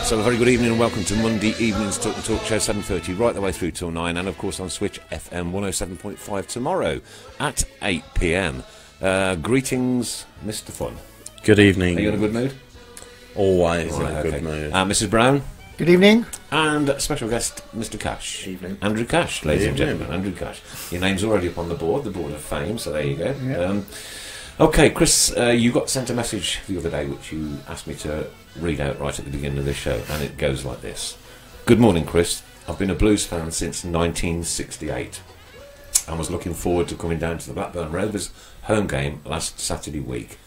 So a very good evening and welcome to Monday evening's Tilton Talk Show, 7:30 right the way through till 9, and of course on Switch FM 107.5 tomorrow at 8 p.m. Greetings, Mr. Fun. Good evening. Are you in a good mood? Always in a good mood. Mrs. Brown. Good evening. And special guest, Mr. Cash. Evening. Andrew Cash, ladies and gentlemen. Andrew Cash. Your name's already up on the board of fame, so there you go. Yeah. Okay, Chris, you got sent a message the other day which you asked me to read out right at the beginning of the show, and it goes like this. Good morning, Chris. I've been a Blues fan since 1968 and was looking forward to coming down to the Blackburn Rovers home game last Saturday week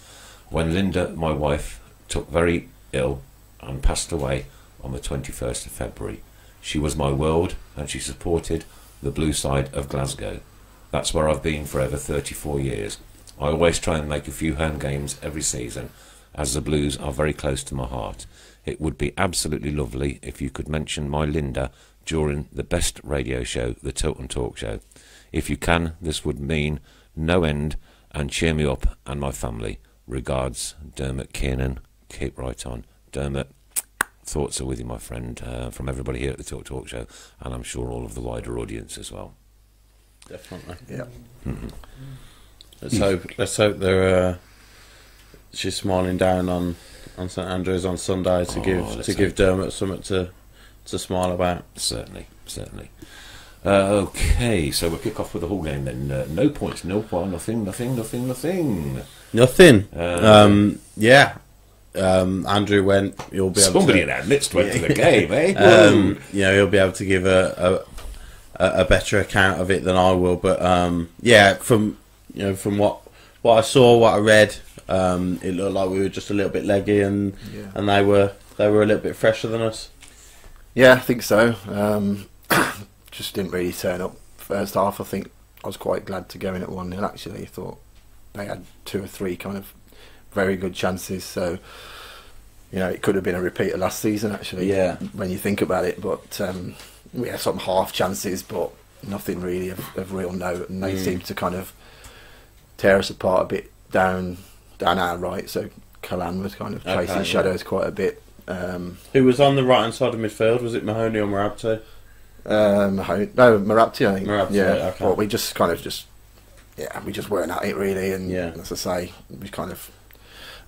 when Linda, my wife, took very ill and passed away on the 21st of February. She was my world and she supported the blue side of Glasgow. That's where I've been for over 34 years. I always try and make a few home games every season, as the Blues are very close to my heart. It would be absolutely lovely if you could mention my Linda during the best radio show, the Tilton Talk Show. If you can, this would mean no end and cheer me up and my family. Regards, Dermot Kiernan. Keep right on. Dermot, thoughts are with you, my friend, from everybody here at the Talk Show, and I'm sure all of the wider audience as well. Definitely. Yeah. Mm-hmm. Let's hope they're she's smiling down on St Andrews on Sunday to give Dermot something to smile about. Certainly. Okay, so we'll kick off with the whole game then. No points, no point, nothing. Nothing. Andrew went. You'll be able somebody to, in our midst went to the game, eh? He'll be able to give a better account of it than I will. But from what I saw, what I read, it looked like we were just a little bit leggy, and they were a little bit fresher than us. Yeah, I think so. Just didn't really turn up first half. I think I was quite glad to go in at 1-0 actually. I thought they had 2 or 3 kind of very good chances, so it could have been a repeat of last season actually, when you think about it. But we had some half chances, but nothing really of real note, and they seemed to kind of tear us apart a bit down our right. So Callan was kind of chasing shadows quite a bit. Who was on the right hand side of midfield? Was it Mahoney or Marabto? Marabti, I think. Marabti, okay. But we just we just weren't at it really, and as I say,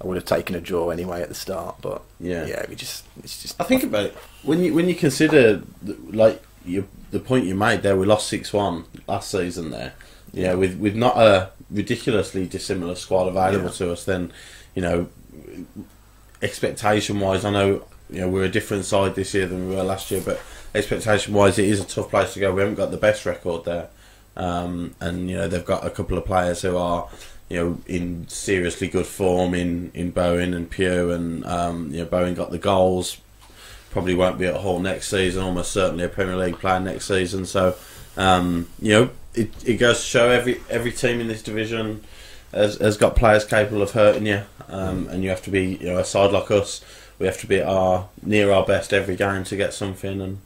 I would have taken a draw anyway at the start, but it's just. I think about it when you consider the point you made there. We lost 6-1 last season there. With not a ridiculously dissimilar squad available to us, then expectation wise, I know we're a different side this year than we were last year, but expectation wise, it is a tough place to go. We haven't got the best record there, and they've got a couple of players who are in seriously good form in Bowen and Pugh, and Bowen got the goals. Probably won't be at Hull next season. Almost certainly a Premier League player next season. So it goes to show every team in this division has got players capable of hurting you, and you have to be a side like us. We have to be near our best every game to get something, and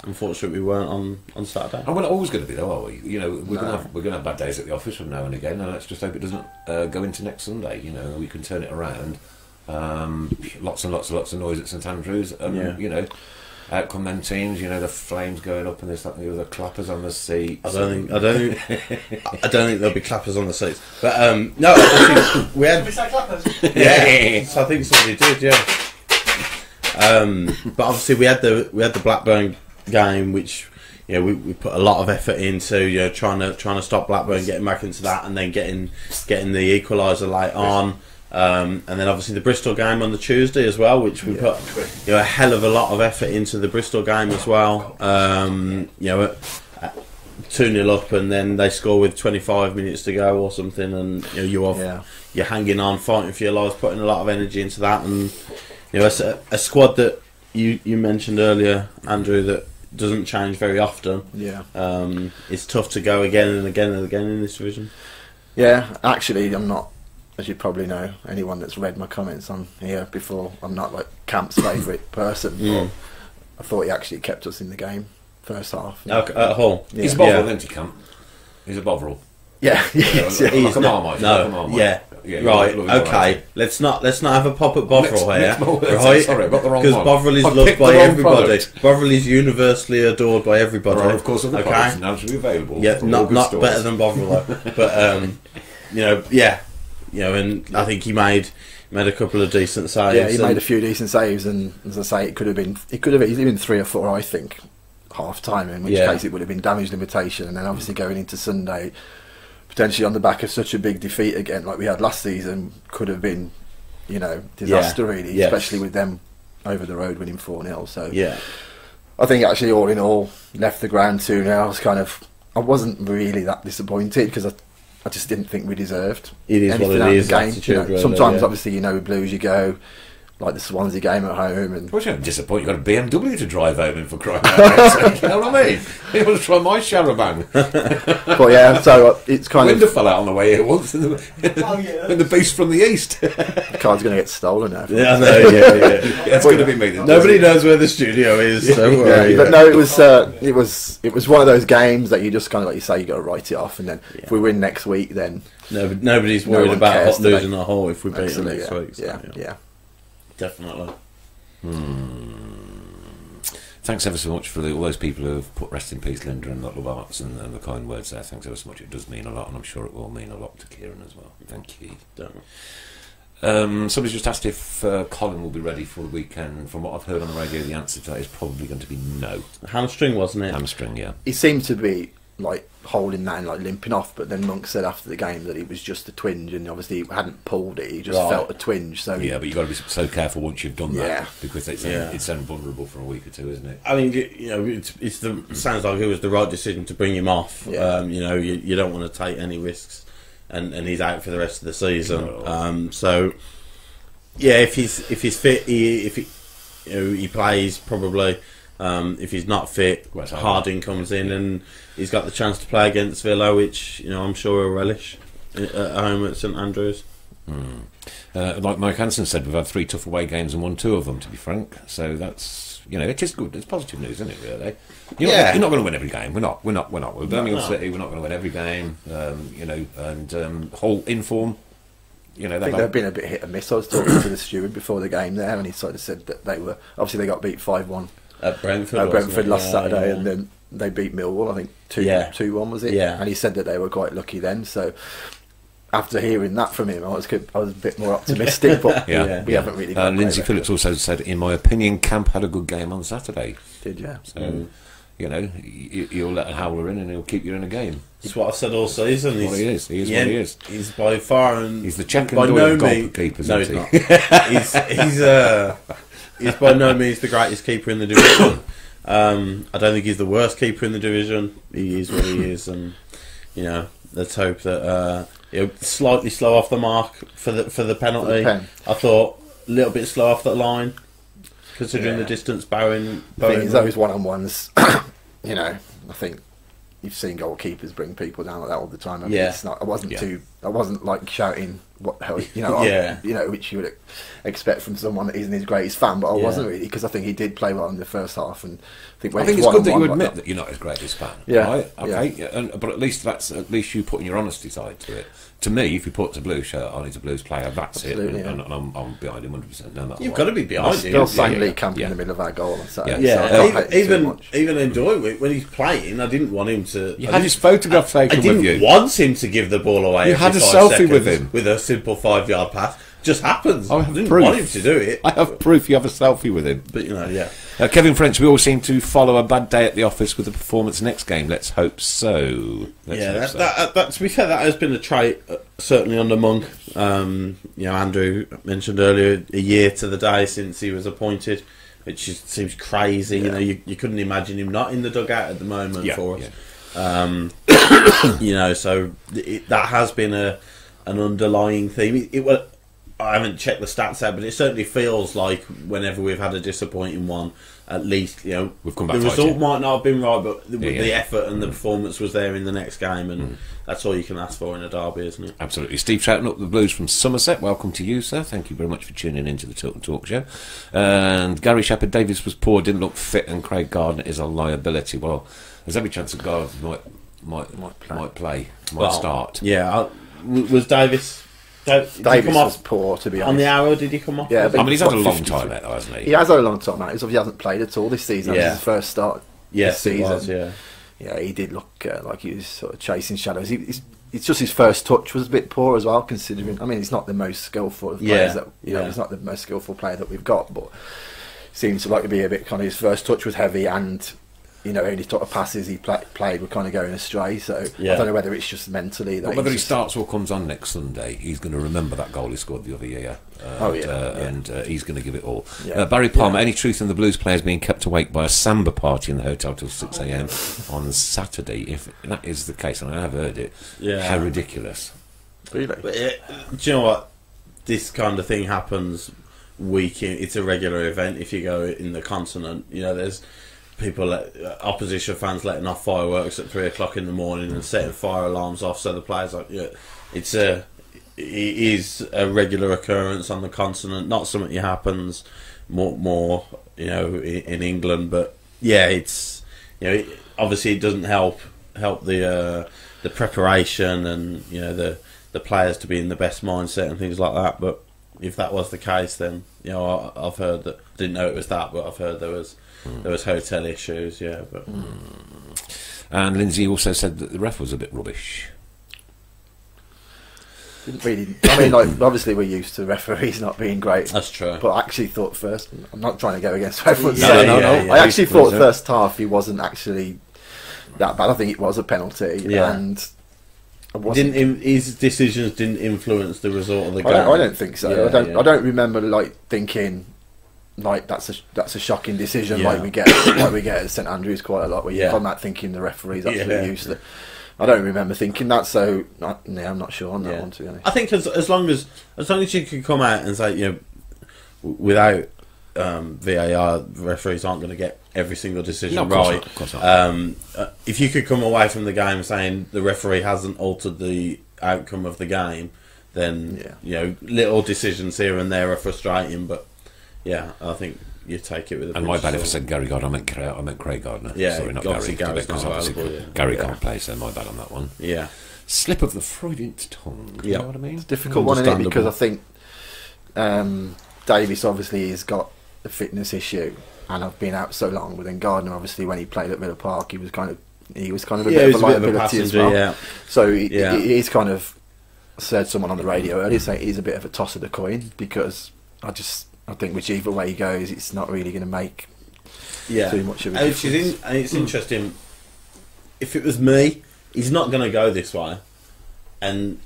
unfortunately we weren't on Saturday. And we're not always going to be though, are we? We're going to have bad days at the office from now and again, and let's just hope it doesn't go into next Sunday. We can turn it around. Lots and lots of noise at St Andrews, and out come them teams. The flames going up, and there's that the other clappers on the seats. I don't think there'll be clappers on the seats. But no, I think we had. clappers? Yeah, so I think somebody did. Yeah. But obviously we had the Blackburn game, which we put a lot of effort into trying to stop Blackburn getting back into that, and then getting the equaliser late on. And then obviously the Bristol game on the Tuesday as well, which we put a hell of a lot of effort into the Bristol game as well. 2-0 up, and then they score with 25 minutes to go or something, and you're hanging on, fighting for your lives, putting a lot of energy into that, and it's a squad that you mentioned earlier, Andrew, that doesn't change very often. It's tough to go again and again and again in this division. Actually I'm not, as you probably know, anyone that's read my comments on here before, I'm not like Camp's favourite person, but I thought he actually kept us in the game first half. At Hull. He's a Bovril, isn't he, Camp? He's a Bovril. He's like a Marmite. Yeah, Yeah, right, you love his okay. variety. Let's not have a pop at Bovril here, Right? Sorry, I got the wrong one. Because Bovril is I loved picked by the wrong everybody. product. Bovril is universally adored by everybody. There are, of course, other okay? products naturally available. Yeah, from all not good stores. better than Bovril, though. But and I think he made a couple of decent saves. Yeah, he made a few decent saves, and as I say, it could have easily been 3 or 4, I think, half time, in which case it would have been damage limitation, and then obviously going into Sunday, potentially on the back of such a big defeat again, like we had last season, could have been, disaster really, especially with them over the road winning 4-0. So I think actually all in all, left the ground 2-0. I wasn't really that disappointed because I just didn't think we deserved. It is anything what it out of is. the game. Attitude, really, sometimes, obviously, with Blues, you go like the Swansea game at home, and Well, you're disappointed. You've got a BMW to drive home in, for crying out loud. You know what I mean? You want to try my Charavan? but yeah, so it's kind Window of fell out on the way here once in the beast from the east. the car's going to get stolen now. Yeah, I know. Yeah. It's going to be me. Nobody knows where the studio is. Don't worry. But no, it was one of those games that you just kind of, like you say, you got to write it off, and then if we win next week, then Nobody's No worried one about cares, do they? losing a hole if we beat them absolutely, next week. So, yeah. definitely. Thanks ever so much for all those people who have put rest in peace Linda and Love Arts and the kind words there. Thanks ever so much. It does mean a lot, and I'm sure it will mean a lot to Kieran as well. Thank you. Somebody's just asked if Colin will be ready for the weekend. From what I've heard on the radio, the answer to that is probably going to be no. Hamstring, wasn't it? Hamstring, yeah. He seemed to be like holding that and like limping off, but then Monk said after the game that it was just a twinge, and obviously he hadn't pulled it, he just felt a twinge. So Yeah, but you've got to be so careful once you've done that, Yeah. because it's so vulnerable for a week or two, isn't it? I mean, it's sounds like it was the right decision to bring him off. Yeah. You don't want to take any risks, and he's out for the rest of the season. So yeah, if he's fit, he plays probably. If he's not fit, Harding comes in and he's got the chance to play against Villa, which I'm sure he'll relish at home at St Andrews. Like Mike Hansen said, we've had 3 tough away games and won 2 of them, to be frank. So that's it is good. It's positive news, isn't it? Really, you're not going to win every game. We're not. We're Birmingham City. We're not going to win every game. And whole inform. I think they've been a bit hit and miss. I was talking to the steward before the game there, and he sort of said that they got beat 5-1 at Brentford. Last Saturday, and then they beat Millwall. I think 2-1 was it? Yeah. And he said that they were quite lucky then. So after hearing that from him, I was a bit more optimistic. But we haven't really. Got Lindsay Phillips also said, in my opinion, Camp had a good game on Saturday. Did So you'll let a howler in, and he'll keep you in a game. That's what I said all season. He is what he is. He's by far and he's the check and by door no of means. goalkeepers. No, he's not. He's by no means the greatest keeper in the division. I don't think he's the worst keeper in the division. He is what he is, and let's hope that slightly slow off the mark for the penalty. I thought a little bit slow off that line, considering the distance Bowen. The thing is, those one-on-ones, I think you've seen goalkeepers bring people down like that all the time. It's not. I wasn't like shouting what the hell, which you would expect from someone that isn't his greatest fan. But I wasn't really, because I think he did play well in the first half, and I think it's good that you admit that you're not his greatest fan. Yeah. Right? Okay. But at least you putting your honesty side to it. To me, if you put a Blues shirt on, he's a Blues player. That's Absolutely, it, and I'm behind him 100%. No matter You've what. got to be behind him. Still sang Lee Camp in the middle of our goal on Saturday. Even enjoy it when he's playing. I didn't want him to. You had his photograph taken with you. I didn't want him to give the ball away. You had a selfie with him with a simple 5-yard pass. Just happens. I have didn't proof. want him to do it. I have proof. You have a selfie with him. But Kevin French, we all seem to follow a bad day at the office with a performance next game. Let's hope so. That to be fair, that has been a trait certainly under Monk. Andrew mentioned earlier, a year to the day since he was appointed, which seems crazy. You couldn't imagine him not in the dugout at the moment for us. So that has been an underlying theme. I haven't checked the stats out, but it certainly feels like whenever we've had a disappointing one, at least we've come back. The result might not have been right, but the effort and the performance was there in the next game, and that's all you can ask for in a derby, isn't it? Absolutely. Steve shouting up the Blues from Somerset. Welcome to you, sir. Thank you very much for tuning into the Tilton Talk Show. And Gary Shepherd Davis was poor, didn't look fit, and Craig Gardner is a liability. Well, there's every chance that Gardner might start. Yeah, was Davis So, did he Davis come was off poor, to be honest. on the hour? Did he come off? Yeah, but I mean, he's had a what, long 53? time out, though, hasn't he? He has had a long time out. He obviously hasn't played at all this season. Yeah. This is his first start Yes, this it season. was, yeah. Yeah, he did look like he was sort of chasing shadows. It's just his first touch was a bit poor as well, considering. I mean, he's not the most skillful of players that he's not the most skillful player that we've got, but seems to like to be a bit kind of his first touch was heavy, and any sort of passes he played were kind of going astray. So I don't know whether it's just mentally that. But whether he starts or comes on next Sunday, he's going to remember that goal he scored the other year. And he's going to give it all. Yeah. Barry Palmer, any truth in the Blues players being kept awake by a samba party in the hotel till 6 a.m. on Saturday? If that is the case, and I have heard it, how ridiculous. Really? But do you know what? This kind of thing happens week in. It's a regular event. If you go in the continent, there's people, opposition fans letting off fireworks at 3 o'clock in the morning and setting fire alarms off. So the players it is a regular occurrence on the continent. Not something that happens more in England. But yeah, it's obviously it doesn't help the preparation and the players to be in the best mindset and things like that. But if that was the case, then I've heard that. Didn't know it was that, but I've heard there was hotel issues. Yeah, but And Lindsay also said that the ref was a bit rubbish. Didn't really. I mean, obviously we're used to referees not being great. That's true. But I actually thought first. I'm not trying to go against what everyone's No, saying. no. I actually thought first half he wasn't actually that bad. I think it was a penalty, and his decisions didn't influence the result of the game. I don't think so. Yeah, I don't remember thinking that's a shocking decision like we get at St Andrews quite a lot, where you come out thinking the referee's absolutely useless. I don't remember thinking that, so I'm not sure on that one, to be honest. I think as long as you can come out and say without VAR, referees aren't going to get every single decision right. Of course not. If you could come away from the game saying the referee hasn't altered the outcome of the game, then little decisions here and there are frustrating. But I think you take it with a and my bad if I said Gary Gardner, I meant Craig Gardner. Yeah, sorry, not obviously Gary. Gary's Because not obviously available, Gary can't play, so my bad on that one. Yeah. Slip of the Freudian tongue. You know what I mean? It's a difficult one, isn't it? Because I think Davis obviously has got a fitness issue, and I've been out so long. But then Gardner, obviously, when he played at Villa Park, he was kind of a bit of a liability as well. Yeah. So he's kind of said someone on the radio earlier saying he's a bit of a toss of the coin, because I think whichever way he goes, it's not really going to make too much of a difference. And it's interesting. If it was me, he's not going to go this way, and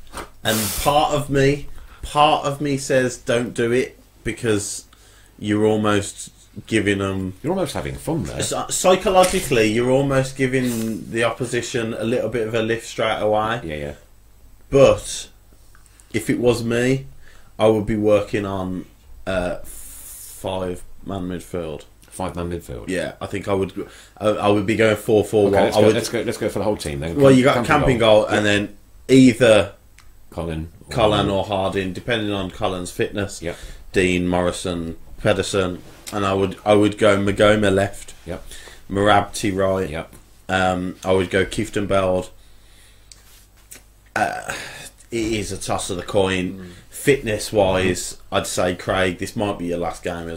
part of me says don't do it, because you're almost giving them. You're almost having fun there. Psychologically, you're almost giving the opposition a little bit of a lift straight away. Yeah. But if it was me, I would be working on 5-man midfield. 5-man midfield. Yeah, I think I would be going 4-4-1. Okay, let's go for the whole team then. Well, you got camping goal, and then either Colin or Harding, depending on Colin's fitness. Yep. Dean, Morrison, Pedersen, and I would go Magoma left. Yep. Marabti right. Yep. I would go Kieften Beld. It is a toss of the coin. Fitness wise, I'd say Craig. This might be your last game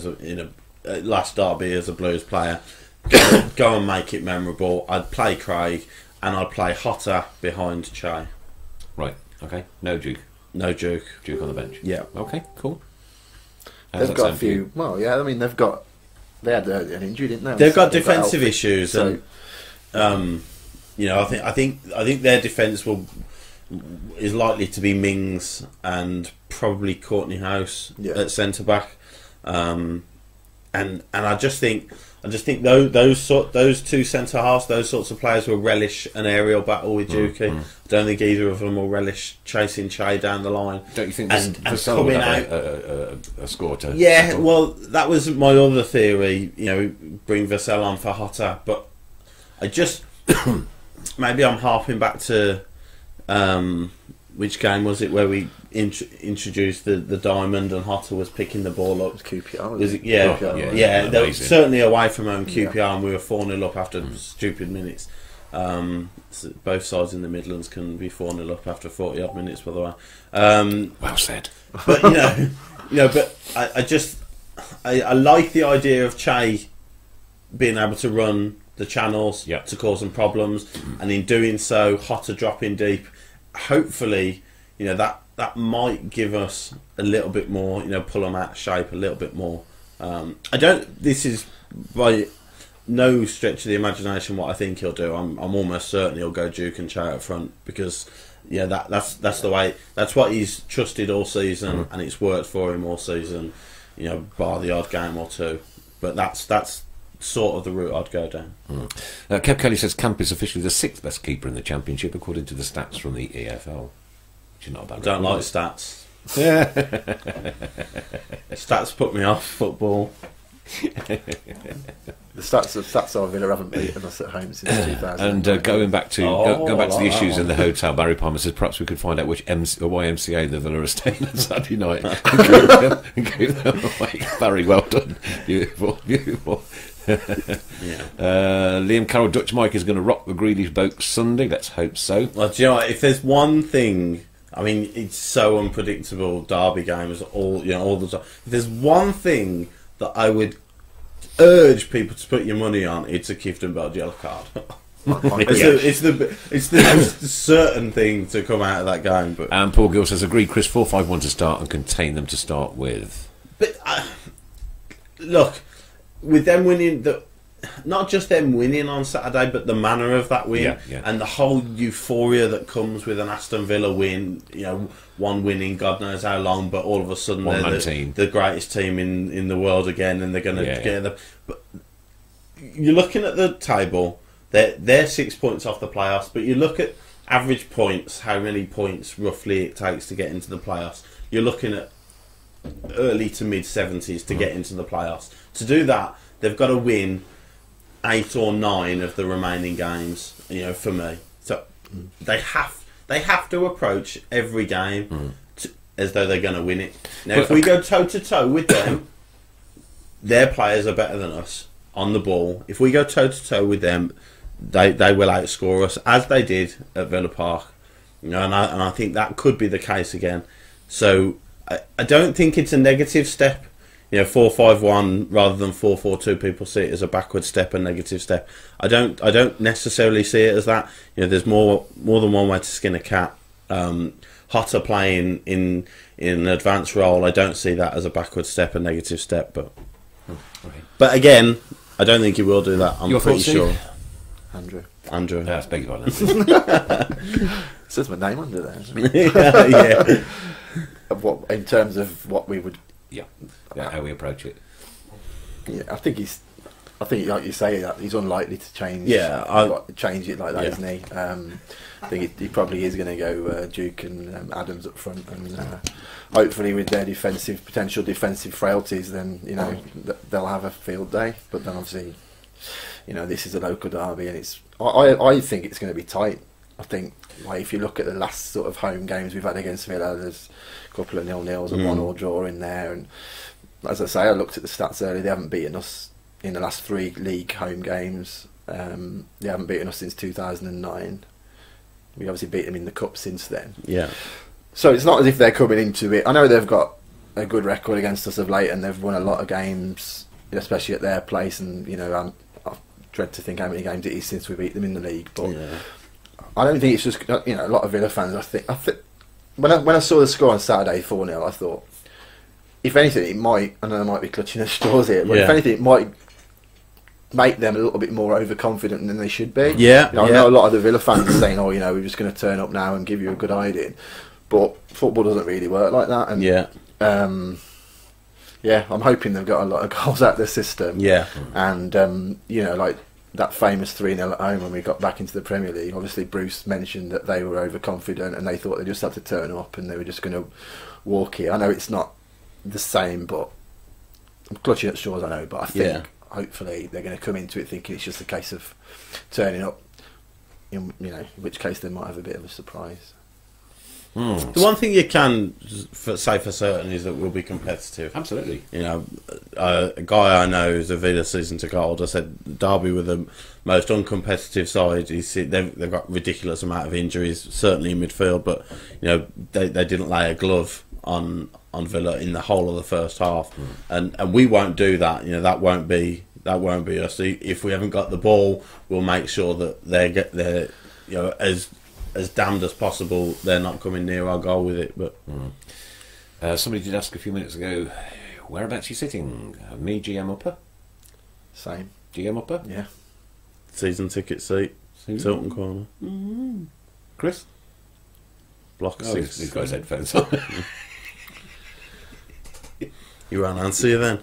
last derby as a Blues player. Go and make it memorable. I'd play Craig, and I'd play Hotter behind Che. Right. Okay. No Duke. Duke on the bench. Yeah. Okay. Cool. They've got a few. Well, yeah. I mean, they had an injury, didn't they? They've got defensive issues, so, and I think their defence is likely to be Mings and probably Courtney House at centre back, and I just think those two centre halves, those sorts of players will relish an aerial battle with Juki. I don't think either of them will relish chasing Che down the line. Don't you think and Vassell would have a score to? Yeah, well, that was my other theory. Bring Vassell on for Hotter, but I just maybe I'm harping back to which game was it where we introduced the diamond and Hotter was picking the ball up? It was QPR. Was it? Yeah, QPR. There was certainly away from home QPR, and we were 4-0 up after stupid minutes. Both sides in the Midlands can be 4-0 up after 40 odd minutes, by the way. Well said. But but I like the idea of Che being able to run the channels to cause some problems, and in doing so, Hotter dropping deep. Hopefully, that might give us a little bit more, pull them out of shape a little bit more. This is by no stretch of the imagination what I think he'll do. I'm almost certain he'll go Duke and Che up front, because that's the way. That's what he's trusted all season, and it's worked for him all season. Bar the odd game or two, but that's sort of the route I'd go down. Kev Kelly says Camp is officially the 6th best keeper in the Championship according to the stats from the EFL. Which is not a bad Don't like stats. Yeah, stats put me off football. The stats are Villa haven't beaten us at home since 2000. And going back to the issues in the hotel, Barry Palmer says perhaps we could find out which YMCA the Villa are staying at Saturday night and give them away. Barry, well done. Beautiful. Liam Carroll, Dutch Mike is going to rock the Grealish boat Sunday. Let's hope so. Well, do you know what? If there's one thing, I mean, it's so unpredictable. Derby games, all the time. If there's one thing that I would urge people to put your money on, it's a Clifton Bell yellow card. It's the most certain thing to come out of that game. But and Paul Gill says, agree, Chris, 4-5-1 to start and contain them to start with. But look, with them winning, not just them winning on Saturday, but the manner of that win and the whole euphoria that comes with an Aston Villa win. One winning, God knows how long, but all of a sudden they're the greatest team in the world again, and they're going to get them. But you're looking at the table; they're 6 points off the playoffs. But you look at average points, how many points roughly it takes to get into the playoffs. You're looking at early to mid 70s to get into the playoffs. To do that, they've got to win 8 or 9 of the remaining games. For me, so they have to approach every game as though they're going to win it. Now, if we go toe to toe with them, their players are better than us on the ball. If we go toe to toe with them, they will outscore us, as they did at Villa Park. And I think that could be the case again. So I don't think it's a negative step. 4-5-1 rather than 4-4-2. People see it as a backward step, a negative step. I don't necessarily see it as that. There's more than one way to skin a cat. Hotter playing in an advanced role, I don't see that as a backward step, a negative step. But again, I don't think he will do that. I'm pretty sure. Andrew. That's beg your pardon. Says my name under there. Yeah. What in terms of what we would. How we approach it. Yeah, I think like you say, that he's unlikely to change. Change it like that, isn't he? I think he probably is going to go Duke and Adams up front, and hopefully with their potential defensive frailties, then they'll have a field day. But then obviously, this is a local derby, and I think it's going to be tight. I think if you look at the last sort of home games we've had against Villa, there's a couple of 0-0s and 1-1 draw in there, and as I say, I looked at the stats earlier. They haven't beaten us in the last 3 league home games. They haven't beaten us since 2009. We obviously beat them in the cup since then. Yeah. So it's not as if they're coming into it. I know they've got a good record against us of late, and they've won a lot of games, especially at their place. And I dread to think how many games it is since we beat them in the league. But I don't think it's just a lot of Villa fans. I think when I saw the score on Saturday 4-0, I thought, if anything, it might. I know I might be clutching at straws here, but if anything, it might make them a little bit more overconfident than they should be. I know a lot of the Villa fans are saying, we're just going to turn up now and give you a good hiding, but football doesn't really work like that. And I'm hoping they've got a lot of goals out of the system. And like that famous 3-0 at home when we got back into the Premier League, obviously Bruce mentioned that they were overconfident and they thought they just had to turn up and they were just going to walk it. I know it's not the same, but I'm clutching at straws, I know, but I think hopefully they're going to come into it thinking it's just a case of turning up, in which case they might have a bit of a surprise. The one thing you can say for certain is that we'll be competitive. Absolutely. You know, a guy I know who's a Villa season ticket holder said Derby were the most uncompetitive side. They've got ridiculous amount of injuries, certainly in midfield, but you know they didn't lay a glove on Villa in the whole of the first half, and we won't do that. You know, that won't be us. If we haven't got the ball, we'll make sure that they're you know as damned as possible. They're not coming near our goal with it. But somebody did ask a few minutes ago, whereabouts are you sitting? Me, GM upper. Same. GM upper. Yeah. season ticket seat, Tilton corner. Chris. Block 6. He's got his headphones on. You won't answer you then.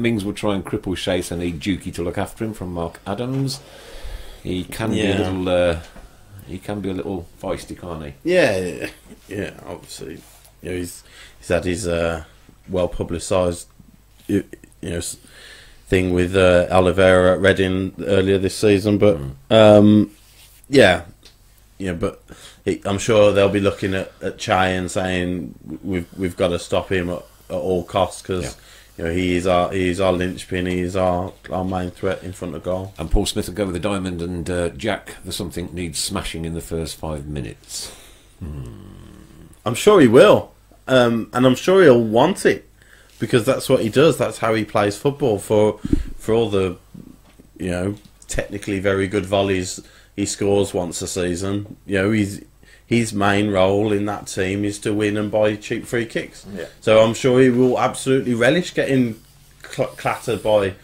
Mings will try and cripple Chase and need Dukey to look after him from Mark Adams. He can be a little. He can be a little feisty, can't he? Yeah. Obviously, you know, he's had his well publicised, thing with Oliveira at Reading earlier this season, but but I'm sure they'll be looking at Chai and saying we've got to stop him at all costs because. You know, he is our linchpin. He is our main threat in front of goal. And Paul Smith will go with the diamond, and Jack, the something needs smashing in the first 5 minutes. I'm sure he will, and I'm sure he'll want it because that's what he does. That's how he plays football. For all the, technically very good volleys he scores once a season. You know, his main role in that team is to win and buy cheap free kicks. Yeah. So I'm sure he will absolutely relish getting clattered by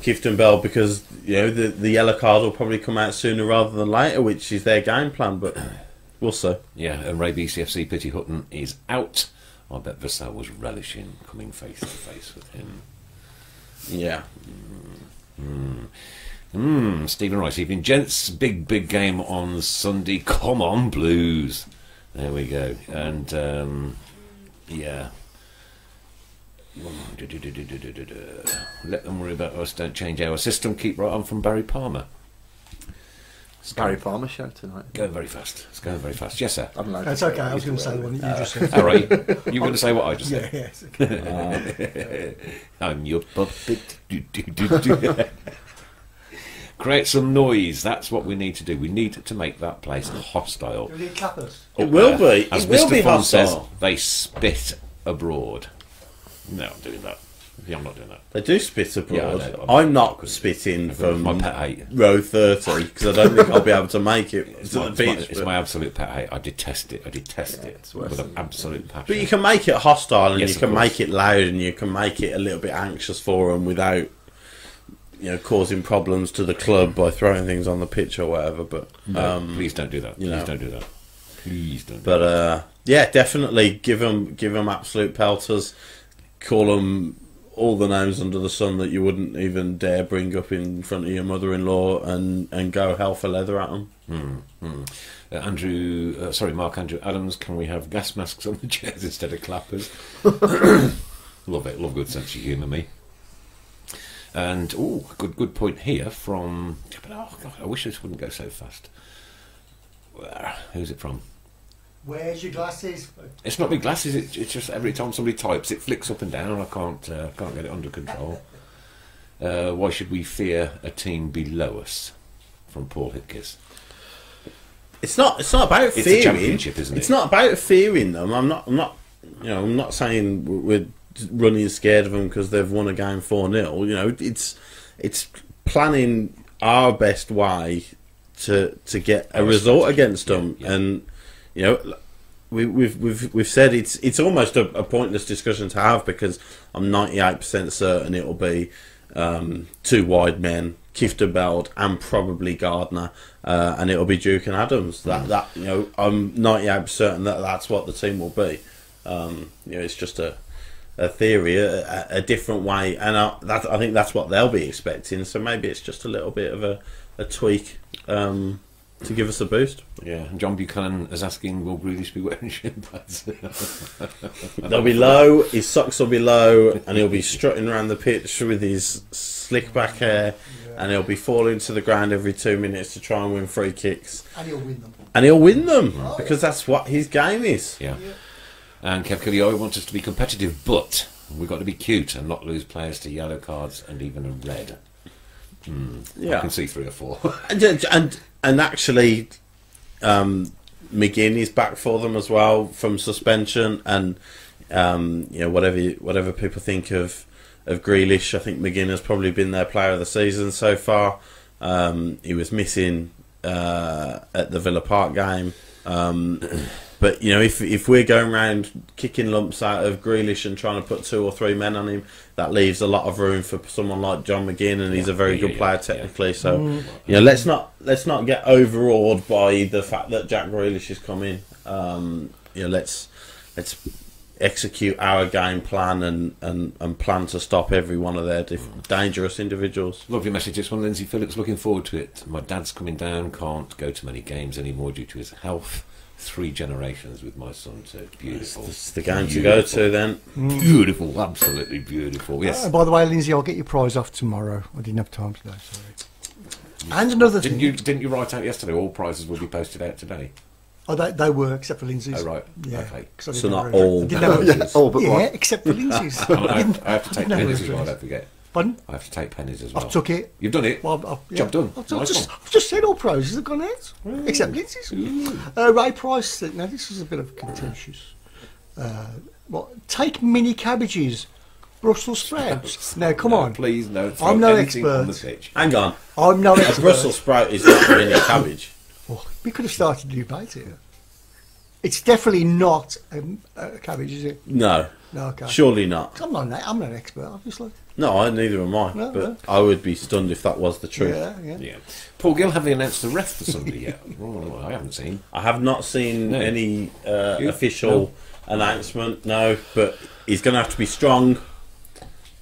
Clifton Bell because the yellow card will probably come out sooner rather than later, which is their game plan. But we'll see. Yeah, and Ray BCFC Pity Hutton is out. I bet Vassal was relishing coming face to face with him. Yeah. Stephen Rice, evening gents, big game on Sunday. Come on, Blues. There we go. And let them worry about us. Don't change our system. Keep right on from Barry Palmer. It's Barry Palmer show tonight. Going very fast. It's going very fast. Yes, sir. That's okay. I was going to say the one that you just said. All right. You were going to say what I just said. Yes. Okay. I'm your puppet. Create some noise. That's what we need to do. We need to make that place hostile. Do we need clappers? It will be. As It will Mr. be Fon hostile. says, they spit abroad. No, I'm doing that. Yeah, I'm not doing that. They do spit abroad. Yeah, I'm not spitting from my pet hate. row 30 because I don't think I'll be able to make it to the pitch. It's my absolute pet hate. I detest it. It's with an absolute passion. But you can make it hostile and Yes, you of can course. make it loud and you can make it a little bit anxious for them without causing problems to the club by throwing things on the pitch or whatever. But please don't do that. Please don't do that. Please don't. But definitely give them absolute pelters. Call them all the names under the sun that you wouldn't even dare bring up in front of your mother-in-law and go hell for leather at them. Mark Andrew Adams, can we have gas masks on the chairs instead of clappers? Love it. Love good sense of humour, me. And good point here from. Oh God, I wish this wouldn't go so fast. Who's it from? Where's your glasses? It's not my glasses. It's just every time somebody types, it flicks up and down. And I can't get it under control. Why should we fear a team below us? From Paul Hipkiss. It's not about It's fearing. a championship, isn't it? It's not about fearing them. I'm not saying we're running scared of them because they've won a game 4-0. It's planning our best way to get a result against them, and we've said it's almost a pointless discussion to have because I'm 98% certain it'll be 2 wide men, Kifter Beld and probably Gardner, and it'll be Duke and Adams. I'm 98% certain that's what the team will be. It's just a theory, a different way, and I think that's what they'll be expecting. So maybe it's just a little bit of a tweak to give us a boost. Yeah, and John Buchanan is asking, will Grealish be wearing shin pads? They'll be low, his socks will be low, and he'll be strutting around the pitch with his slick back hair, and he'll be falling to the ground every 2 minutes to try and win free kicks. And he'll win them. And he'll win them, because that's what his game is. Yeah. And Kev Killioi wants us to be competitive, but we've got to be cute and not lose players to yellow cards and even a red. Yeah. I can see 3 or 4. And actually, McGinn is back for them as well from suspension, and whatever people think of Grealish, I think McGinn has probably been their player of the season so far. He was missing at the Villa Park game. But if we're going around kicking lumps out of Grealish and trying to put 2 or 3 men on him, that leaves a lot of room for someone like John McGinn, and he's a very good player technically. So let's not get overawed by the fact that Jack Grealish is coming. Let's execute our game plan and plan to stop every one of their dangerous individuals. Lovely message. It's from Lindsay Phillips. Looking forward to it. My dad's coming down. Can't go to many games anymore due to his health. 3 generations with my son too. Beautiful. It's the game to go to then. Beautiful, absolutely beautiful. Yes. By the way, Lindsay, I'll get your prize off tomorrow. I didn't have time today. Sorry. And another thing. Didn't you write out yesterday? All prizes will be posted out today. Oh, they were, except for Lindsay's. Oh, right. Yeah. Okay. So not all. All but one. Except for Lindsay's. I have to take pennies as well, don't forget. Pardon? I have to take pennies as well. I've took it. You've done it? Well, Job done. I've Nice just said all prizes have gone out, except Lindsay's. Ray Price said, now this is a bit of contentious. Take mini cabbages, Brussels sprouts. Now, come on. Please, no. I'm no anything on the expert. pitch. Hang on. I'm no A expert. Brussels sprout is not really a cabbage. Oh, we could have started a debate here. It's definitely not a cabbage, is it? No. No, okay. Surely not. I'm not an expert, obviously. No, neither am I. No, but no. I would be stunned if that was the truth. Yeah. Yeah. Paul Gill, have they announced the ref for Sunday yet? Oh, I haven't seen. I have not seen No. any official announcement, no, but he's going to have to be strong,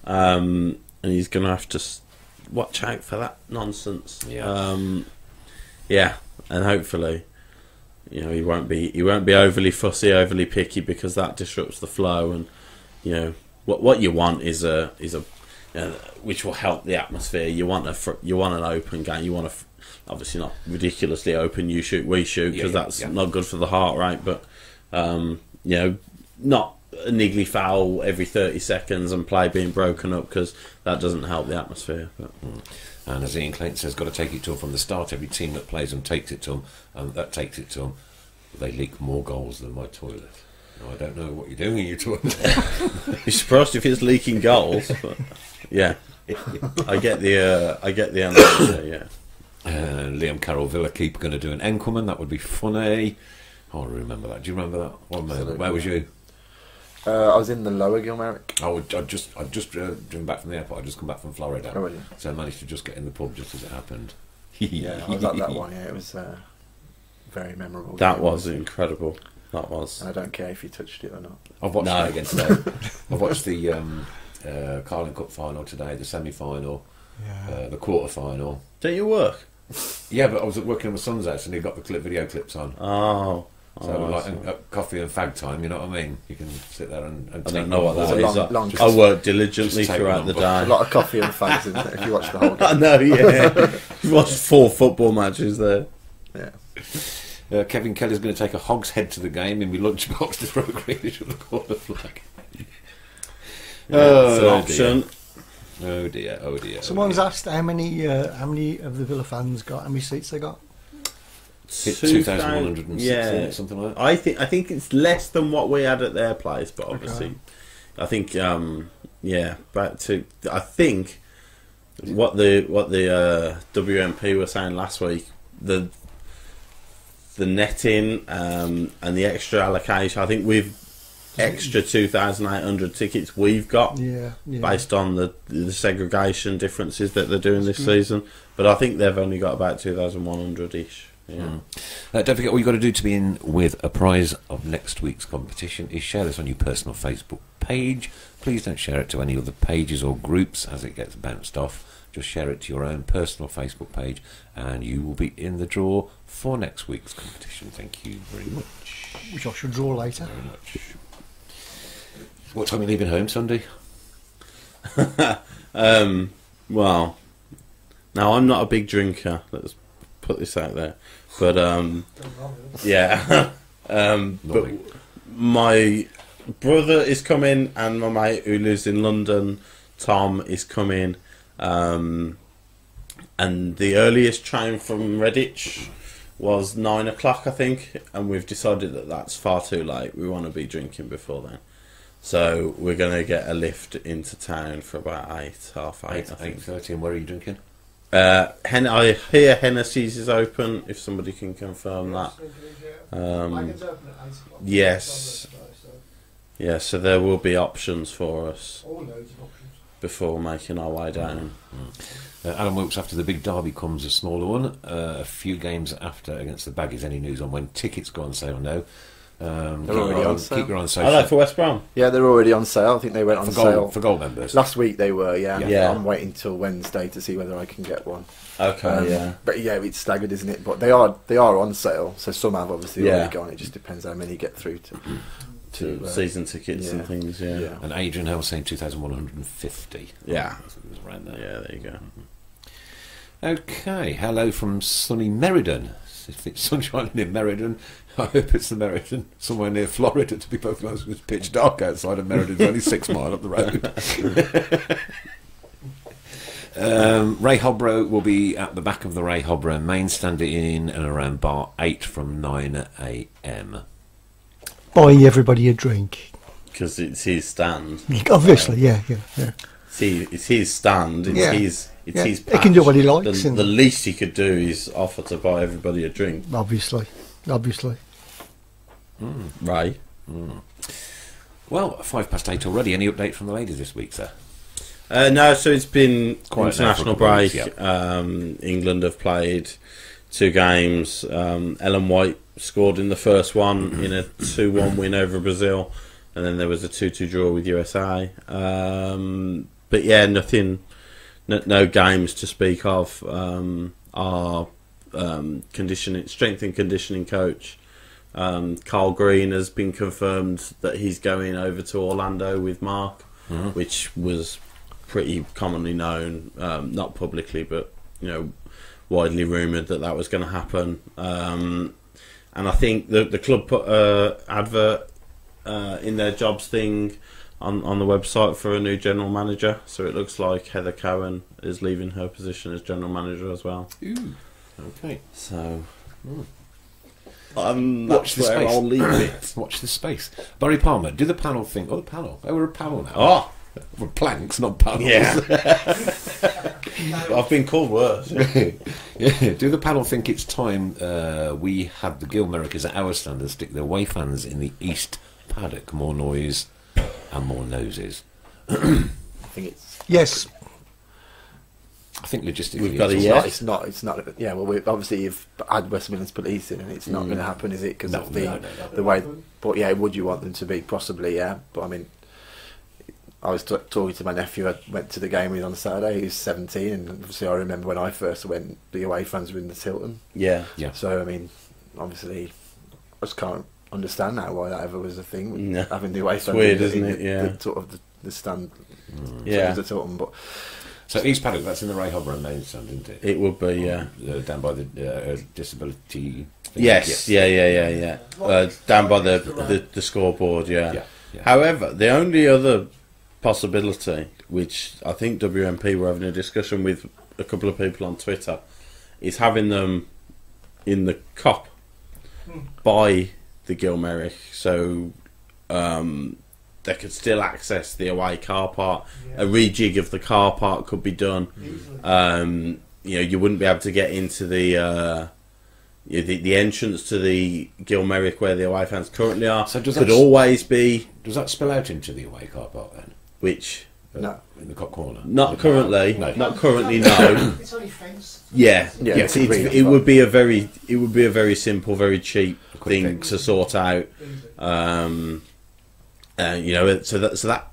and he's going to have to watch out for that nonsense. Yeah. And hopefully, he won't be overly fussy, overly picky, because that disrupts the flow. And what you want is a which will help the atmosphere. You want an open game. You want obviously not ridiculously open. You shoot, we shoot, because that's not good for the heart rate. But not a niggly foul every 30 seconds and play being broken up, because that doesn't help the atmosphere. But. And as Ian Clayton says, got to take it to them from the start. Every team that plays them takes it to them, and that takes it to them. They leak more goals than my toilet. Now, I don't know what you're doing in your toilet. You're surprised if it's leaking goals, but yeah, I get the answer. Yeah. Liam Carroll, Villa keeper, going to do an Enkelman. That would be funny. Oh, I remember that. Do you remember that? Where was you? I was in the Lower Gilmerick. I'd just driven back from the airport. I'd just come back from Florida. Oh, really? So I managed to just get in the pub just as it happened. Yeah, I was at that one. Yeah, it was very memorable. That game. was incredible. That was. I don't care if you touched it or not. I've watched it again today. I've watched the Carling Cup final today, the semi-final, the quarter-final. Don't you work? Yeah, but I was working on my son's house and he got the video clips on. Oh. So coffee and fag time, you know what I mean? You can sit there and I take don't know what that It's a is. long- I work diligently just take throughout the one. A day. lot of coffee and fags, isn't it, if you watch the whole I game. know, yeah. You watched 4 football matches there. Yeah. Kevin Kelly's going to take a hog's head to the game in my lunchbox to throw a Grealish on the corner flag. It's an option. Oh dear. Someone's asked how many of the Villa fans got, how many seats they got. Hit 2,160, something like that. I think it's less than what we had at their place, but obviously, I think I think what the WMP were saying last week, the netting and the extra allocation. I think we've extra 2,800 tickets we've got based on the segregation differences that they're doing this season. But I think they've only got about 2,100 ish. Yeah. Don't forget, all you've got to do to be in with a prize of next week's competition is share this on your personal Facebook page. Please don't share it to any other pages or groups, as it gets bounced off. just share it to your own personal Facebook page, and you will be in the draw for next week's competition. Thank you very much. Which I should draw later. Very much. What time are you leaving home Sunday? Well, now I'm not a big drinker. Let's put this out there, but yeah. But my brother is coming, and my mate who lives in London, Tom, is coming. And the earliest train from Redditch was 9 o'clock, I think, and we've decided that that's far too late. We want to be drinking before then. So we're going to get a lift into town for about 8, half 8, I think. 8:30, and where are you drinking? I hear Hennessy's is open, if somebody can confirm that. Yes. Yeah, so there will be options for us before making our way down. Alan Wilkes, after the big derby comes a smaller one. A few games after against the Baggies. Any news on when tickets go on sale? No. They're already on sale. Keep your eye on Are social. they for West Brom? Yeah, they're already on sale. I think they went on sale for gold members. last week. They were, Yeah. I'm waiting till Wednesday to see whether I can get one. Okay, yeah. But yeah, it's staggered, isn't it? But they are on sale. So some have obviously Yeah. already gone. It just depends how many get through to Season tickets and things, yeah. And Adrian Hill was saying 2,150. Yeah. It was around there. Yeah, there you go. Okay, hello from sunny Meriden. If it's sunshine in Meriden, I hope it's the Meriden somewhere near Florida, to be perfectly honest. It's pitch dark outside of Meriden. It's only 6 miles up the road. Ray Hobro will be at the back of the Ray Hobro main stand in and around bar 8 from 9 a.m. Buying everybody a drink. Because it's his stand. Obviously, yeah. It's his stand. It's Yeah. his He patch. can do what he likes. The least he could do is offer to buy everybody a drink. Obviously. Ray? Well, 8:05 already. Any update from the ladies this week, sir? No, so it's been Quiet now for a international couple of break. weeks, England have played 2 games. Ellen White scored in the first one in a 2-1 win over Brazil, and then there was a 2-2 draw with USA. But yeah, nothing, no games to speak of. Our strength and conditioning coach, Carl Green, has been confirmed that he's going over to Orlando with Mark, which was pretty commonly known, not publicly, but widely rumoured that was going to happen. And I think the club put an advert in their jobs thing on the website for a new general manager. So it looks like Heather Cohen is leaving her position as general manager as well. Ooh, okay. So Watch the that's where space. I'll leave it. Watch this space. Barry Palmer, do the panel thing. Oh, the panel. Oh, we're a panel now. Oh, We're planks, not panels. yeah. I've been called worse. Yeah, do the panel think it's time we had the Gilmericers at our stand and stick the away fans in the east paddock? More noise and more noses. I think it's. Yes. I think logistically We've got a it's yes. It's not. Yeah, well, obviously you've had West Midlands Police in, and it's not going to happen, is it? Because No, of no. the way. But yeah, would you want them to be? Possibly, yeah. But I mean, I was talking to my nephew. I went to the game with on Saturday. He was 17, and obviously I remember when I first went, the away fans were in the Tilton. Yeah. Yeah. So I mean, obviously, I just can't understand now why that ever was a thing. No. Having the away fans weird, in isn't the, it? Yeah. the sort of the stand. Yeah. The Tilton, but So East Paddock, that's in the Ray Hobron main stand, isn't it? It would be, yeah. Down by the disability thing. Yes, yeah. Down by the scoreboard, yeah. Yeah. However, the only other possibility, which I think WMP were having a discussion with a couple of people on Twitter, is having them in the Cop by the Gilmerick, so they could still access the away car park. A rejig of the car park could be done. You wouldn't be able to get into the entrance to the Gilmerick where the away fans currently are. So does could that- always be Does that spill out into the away car park then? which. no. In the Cop corner? Not currently. No. Not currently. No. It's only fence. Yeah. Yeah, Yes. it's really It fun. would be a very simple, very cheap quick thing fix. to sort out. So that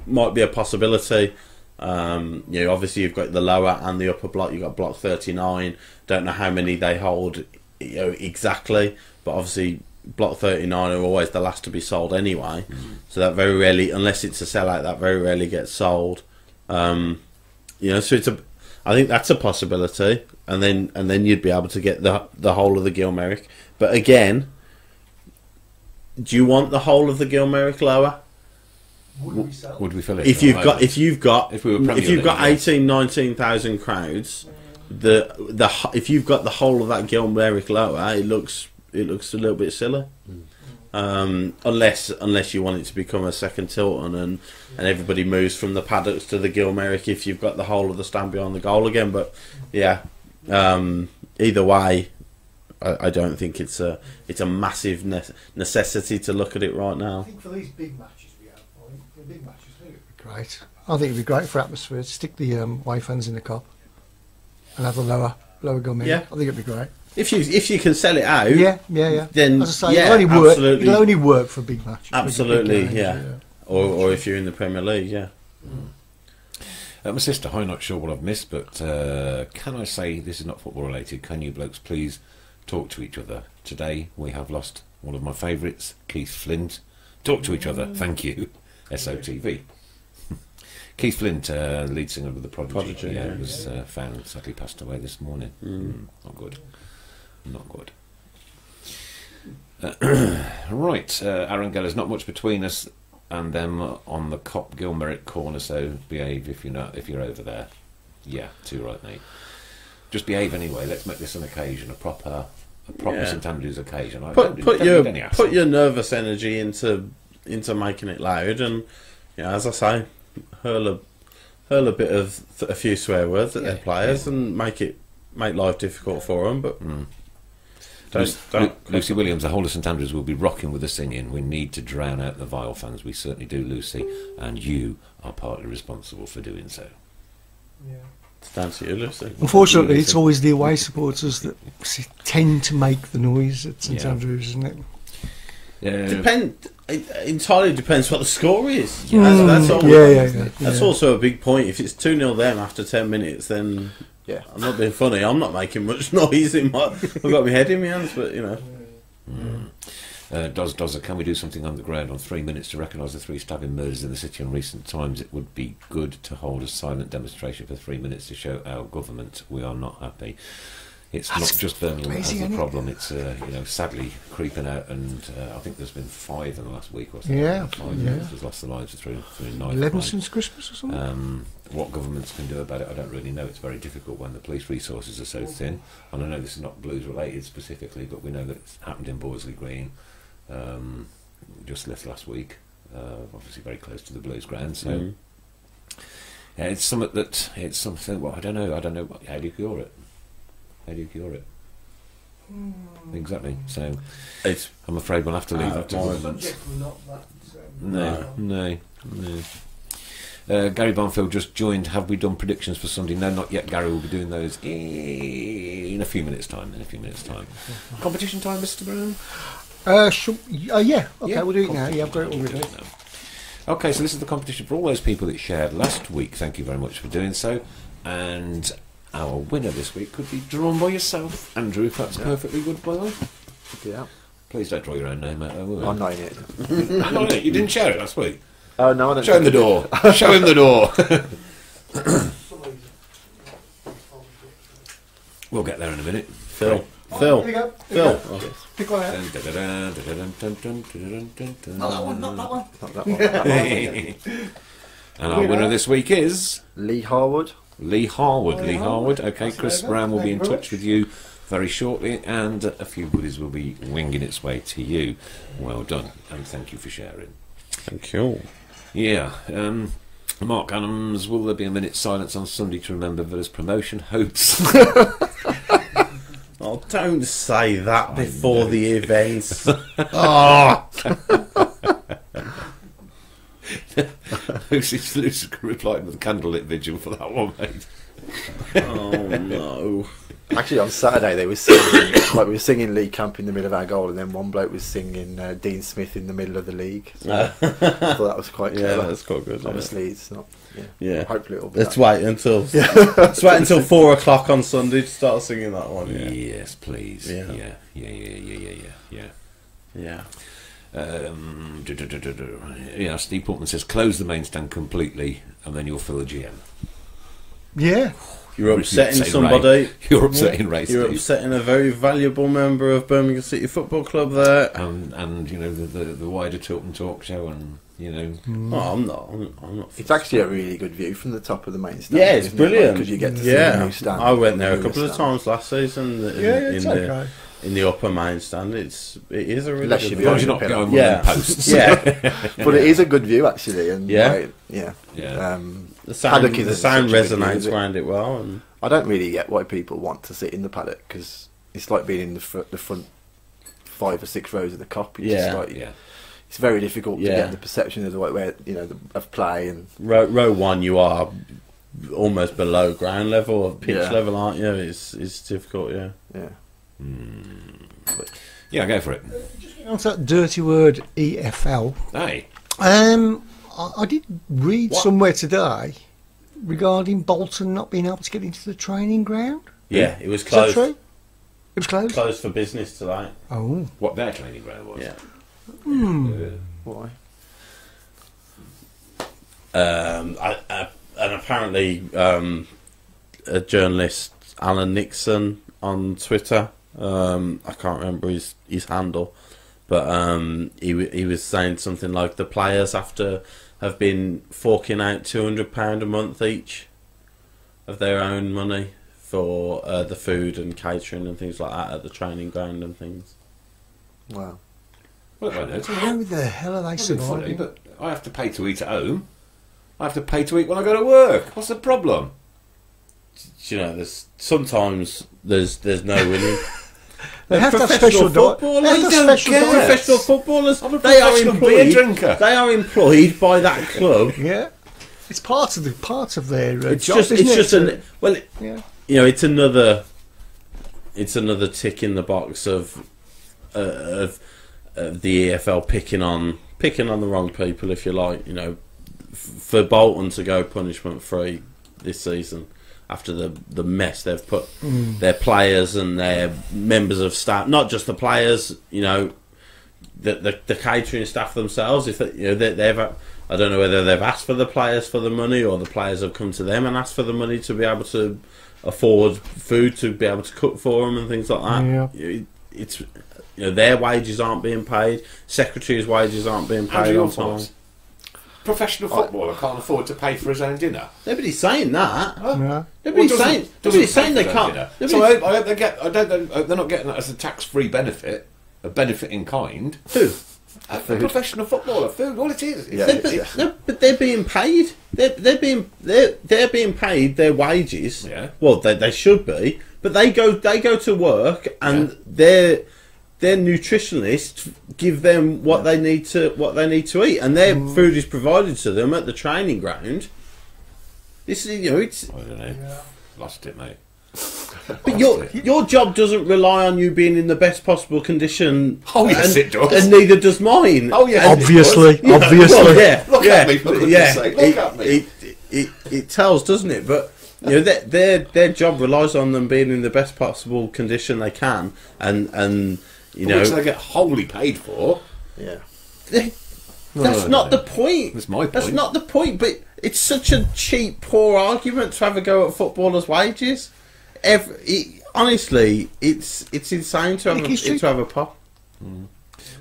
might be a possibility. Obviously you've got the lower and the upper block. You've got block 39. Don't know how many they hold, exactly, but obviously block 39 are always the last to be sold anyway. So that very rarely, unless it's a sellout, that very rarely gets sold. So I think that's a possibility, and then you'd be able to get the whole of the Gilmerick. But again, do you want the whole of the Gilmerick lower? Would we fill it? If you've got If we were Premier League, 19,000 crowds, if you've got the whole of that Gilmerick lower, it looks a little bit silly. Unless you want it to become a second Tilton and everybody moves from the paddocks to the Gilmerick if you've got the whole of the stand behind the goal again. But yeah, either way, I don't think it's a massive necessity to look at it right now. I think for these big matches we have, for big matches, I think it'd be Great. I think it'd be great for atmosphere. Stick the away fans in the Kop and have the lower Gilmerick. Yeah. I think it'd be great. If you can sell it out, Yeah. then As I say, yeah, absolutely. it'll only work for big matches. Absolutely, big games, yeah. Or if you're in the Premier League, yeah. My sister, I'm not sure what I've missed, but can I say this is not football related? Can you blokes please talk to each other? Today we have lost one of my favourites, Keith Flint. Talk to each other. Thank you. SOTV. Keith Flint, lead singer of the Prodigy, was found, sadly passed away this morning. Not good. Not good. Right, Aaron Geller's not much between us and them on the Kop Gilmerick corner, so behave if you're over there. Yeah, too right, mate. Just behave anyway. Let's make this an occasion, a proper St Andrews occasion. Put your nervous energy into making it loud, and as I say, hurl a bit of a few swear words at their players and make life difficult for them. But Lucy Williams, the whole of St Andrews will be rocking with the singing. We need to drown out the vile fans. We certainly do, Lucy, and you are partly responsible for doing so. Yeah. It's down to you, Lucy. Unfortunately, it's always the away supporters that tend to make the noise at St Andrews, isn't it? It entirely depends what the score is. That's also a big point. If it's 2-0 them after 10 minutes, then I'm not being funny. I'm not making much noise. I've got my head in my hands, but can we do something on the ground on 3 minutes to recognise the 3 stabbing murders in the city in recent times? It would be good to hold a silent demonstration for 3 minutes to show our government we are not happy. It's not just Birmingham that has the problem. It's sadly creeping out, and I think there's been 5 in the last week or so. 5 has lost their lives through knife 11 crime. since Christmas or something. What governments can do about it, I don't really know. It's very difficult when the police resources are so thin. And I know this is not Blues related specifically, but we know that it's happened in Borsley Green just last week. Obviously very close to the Blues ground. So it's something. Well, I don't know. How do you cure it? How do you cure it? Exactly. So I'm afraid we'll have to leave that to governments. No. Gary Barnfield just joined. Have we done predictions for Sunday? No, not yet. Gary will be doing those in a few minutes' time. Competition time, Mr. Brown? Yeah. Okay, we'll do it now. Yeah, I've got it all ready. Okay, so this is the competition for all those people that shared last week. Thank you very much for doing so. And our winner this week could be drawn by yourself, Andrew, if that's perfectly good, by the way. Yeah. Please don't draw your own name out. I'm not in it. Not in it. You didn't share it last week. Oh no, I don't. Show him the door. Show him the door. We'll get there in a minute. Phil. Here we go. Pick one out. Not that one. And our winner this week is Lee Harwood. Lee Harwood. Okay, Chris Brown will be in touch with you very shortly, and a few goodies will be winging its way to you. Well done, and thank you for sharing. Thank you. Yeah. Mark Adams, will there be a minute's silence on Sunday to remember Villa's promotion hopes? Oh, don't say that before the events. Oh. Lucy replied with a candlelit vigil for that one, mate. Oh no! Actually, on Saturday they were singing, like we were singing League Camp in the middle of our goal, and then one bloke was singing Dean Smith in the middle of the league. So I thought that was quite Yeah, clever. that's quite good. Obviously, it's not. Yeah. Yeah. Hopefully, it'll be. Let's that. wait until 4 o'clock on Sunday to start singing that one. Yeah. Yes, please. Yeah. Yeah. Yeah, Steve Portman says, close the main stand completely and then you'll fill the GM. Yeah. You're upsetting somebody. You're upsetting Ray. You're Steve. upsetting a very valuable member of Birmingham City Football Club there. And you know, the wider Tilton talk show, and, you know. Oh, I'm not. It's actually a really good view from the top of the main stand. Yeah, it's isn't brilliant. Because you get to see the new stand. I went there a the couple of stand. times last season. It's okay. In the upper main stand, it is a really Unless good you As long as you're not Yeah. going one of them posts. Yeah, But it is a good view actually, and Yeah. like, yeah. Yeah. the sound, Paddock is the a- sound such a good resonates music. around it well, and I don't really get why people want to sit in the paddock because it's like being in the front 5 or 6 rows of the Kop. It's Yeah. just like, Yeah. it's very difficult to Yeah. get the perception of the way where of play and row one, you are almost below ground level of pitch Yeah. level, aren't you? It's difficult, yeah. yeah. Yeah, go for it. Just getting on to that dirty word EFL. Hey. I did read What? somewhere today regarding Bolton not being able to get into the training ground. Yeah, it was Is that closed. true? It was closed. Closed for business tonight. Oh, What their training ground was. Yeah. Why? And apparently, a journalist, Alan Nixon, on Twitter. I can't remember his handle, but he was saying something like the players have been forking out £200 a month each of their own money for the food and catering and things like that at the training ground and things. Wow. Well, I know. how the hell are they It's funny, surviving? but I have to pay to eat at home. I have to pay to eat when I go to work. What's the problem? You know, sometimes there's no winning. They have to have Professional special diet. footballers. They have to They have don't special care. diet. Professional footballers. I'm a They are professional beer employed. drinker. They are employed by that club. Yeah, it's part of their It's job. just isn't it's it? just an well, Yeah. you know, it's another tick in the box of the EFL picking on the wrong people, if you like. You know, for Bolton to go punishment free this season after the mess they've put their players and their members of staff, not just the players, you know, the catering staff themselves. If they've I don't know whether they've asked for the players for the money or the players have come to them and asked for the money to be able to afford food to be able to cook for them and things like that. Yeah. It's their wages aren't being paid, secretaries' wages aren't being paid Andrew, on your time. thoughts? Professional footballer can't afford to pay for his own dinner. Nobody's saying that. Yeah. Nobody's Well, saying doesn't pay they for his own can't. dinner. Nobody's- So I hope they get. I don't know. They're not getting that as a tax-free benefit, a benefit in kind. Who? A professional footballer, food. All it is. Yeah, It's- No, but they're being paid. They're being paid their wages. Yeah. Well, they should be, but they go to work and their nutritionists give them what they need to eat, and their food is provided to them at the training ground. This is it's. I don't know. Lost it, mate. But your job doesn't rely on you being in the best possible condition. Oh, yes, it does. and neither does mine. Oh, yes, And- it Obviously, You know, obviously. well, yeah, Look yeah, at me, for goodness yeah. sake, look at me. It tells, doesn't it? But their job relies on them being in the best possible condition they can, and Which they get wholly paid for. Yeah. that's not the point. That's my That's point. not the point. But it's such a cheap, poor argument to have a go at footballers' wages. Honestly, it's insane to have a pop.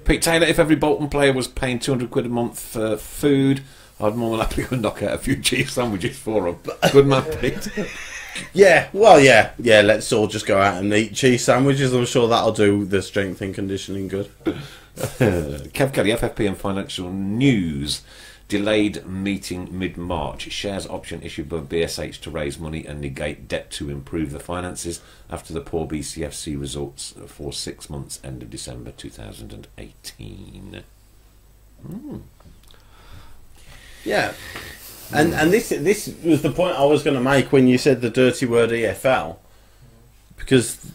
Pete Taylor, if every Bolton player was paying £200 a month for food, I'd more than happily knock out a few cheese sandwiches for them. Good man, Pete. Yeah, well, yeah. Let's all just go out and eat cheese sandwiches. I'm sure that'll do the strength and conditioning good. Kev Kelly, FFP and Financial News. Delayed meeting mid-March. Shares option issued by BSH to raise money and negate debt to improve the finances after the poor BCFC results for 6 months end of December 2018. Yeah. And this was the point I was going to make when you said the dirty word EFL, because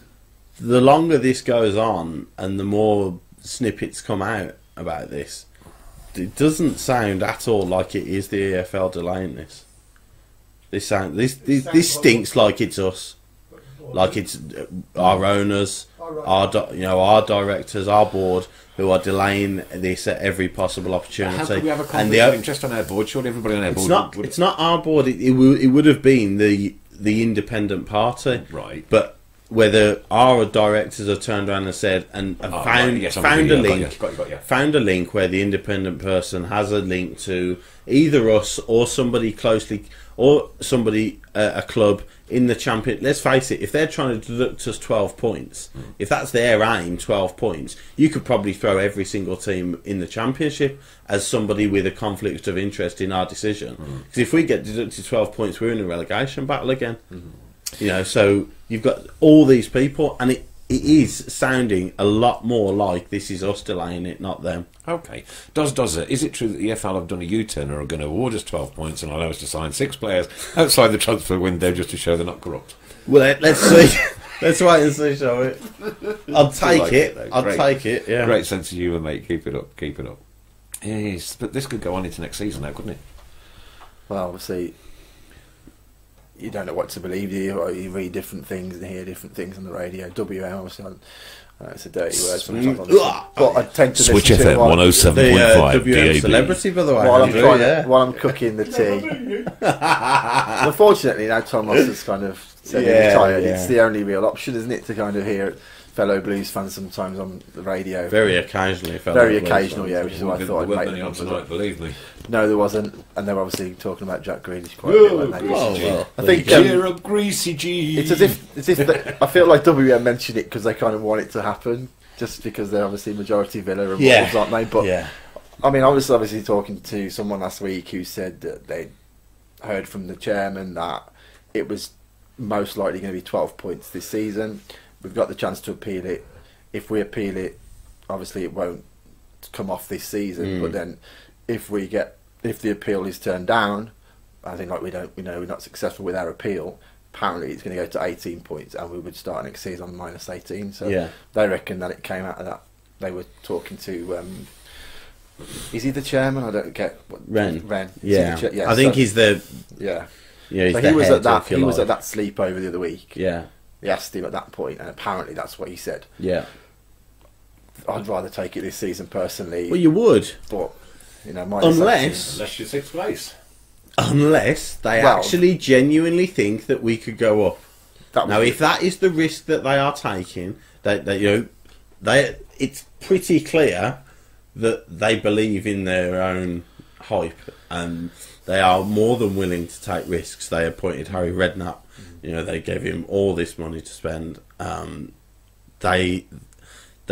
the longer this goes on and the more snippets come out about this, it doesn't sound at all like it is the EFL delaying this. This stinks like it's us, like it's our owners, our directors, our board, who are delaying this at every possible opportunity. How could we have a conflict of interest on our board? Surely everybody on our board it's not our board. It would have been the independent party, right? But whether our directors have turned around and said found a link where the independent person has a link to either us or somebody closely or somebody a club in the champion. Let's face it, if they're trying to deduct us 12 points, if that's their aim, 12 points, you could probably throw every single team in the championship as somebody with a conflict of interest in our decision. Because if we get deducted 12 points, we're in a relegation battle again. You know, so you've got all these people, and it is sounding a lot more like this is us delaying it, not them. Okay. Is it true that the EFL have done a U-turn and are going to award us 12 points and allow us to sign 6 players outside the transfer window just to show they're not corrupt? Well, let's see. Let's wait and see, shall we? I'll take it. I'll take it, yeah. Great sense of humour, mate. Keep it up. Keep it up. Yes, but this could go on into next season now, couldn't it? Well, obviously, you don't know what to believe, do you? Or you read different things and hear different things on the radio. WM, obviously, it's a dirty word sometimes. But I tend to Switch listen FM to 107.5 WM DAB. celebrity, by the way. while I'm cooking the tea. Unfortunately, now Thomas has kind of said he's retired. Yeah. It's the only real option, isn't it, to kind of hear fellow blues fans sometimes on the radio. Very occasionally, yeah, which is why I thought I'd make on tonight, believe me. No, there wasn't, and they were obviously talking about Jack Grealish quite a bit, weren't they? Well, I think You're a greasy G. it's as if I feel like WM mentioned it because they kind of want it to happen, just because they're obviously majority Villa and Wolves, aren't they? But I mean, I was obviously talking to someone last week who said that they heard from the chairman that it was most likely going to be 12 points this season. We've got the chance to appeal it. If we appeal it, obviously it won't come off this season. But then, if the appeal is turned down, I think we're not successful with our appeal. Apparently, it's going to go to 18 points, and we would start next season on minus 18. So they reckon that it came out of that. They were talking to. Is he the chairman? I don't get what Ren. Yeah, I think he's the. Yeah. Yeah, so he was at that. He was at that sleepover the other week. Yeah. They asked him at that point, and apparently that's what he said. Yeah. I'd rather take it this season personally. Well, you would, but unless you're 6th place. Unless they actually genuinely think that we could go up. Now, if that is the risk that they are taking, it's pretty clear that they believe in their own hype, and they are more than willing to take risks. They appointed Harry Redknapp. They gave him all this money to spend. They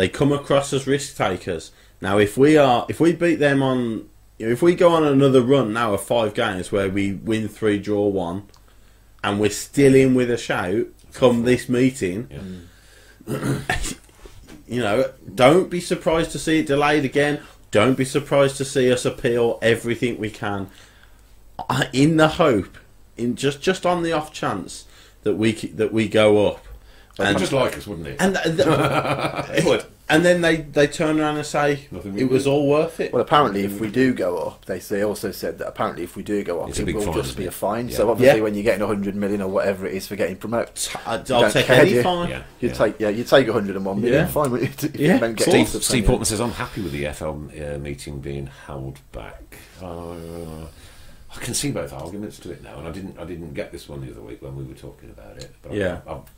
come across as risk takers. Now, if we beat them on, if we go on another run now of 5 games where we win 3, draw 1, and we're still in with a shout come this meeting, don't be surprised to see it delayed again. Don't be surprised to see us appeal everything we can, in the hope, in just on the off chance that we go up. And just like us, wouldn't it? And it would. And then they turn around and say it was all worth it. Well, apparently, if we do go up, they also said that apparently if we do go up, it will just be a fine. Yeah. So obviously, when you're getting 100 million or whatever it is for getting promoted, I'll take any fine. You'd take 101 million fine. Steve Portman says, "I'm happy with the FL meeting being held back." I can see both arguments to it now, and I didn't get this one the other week when we were talking about it. But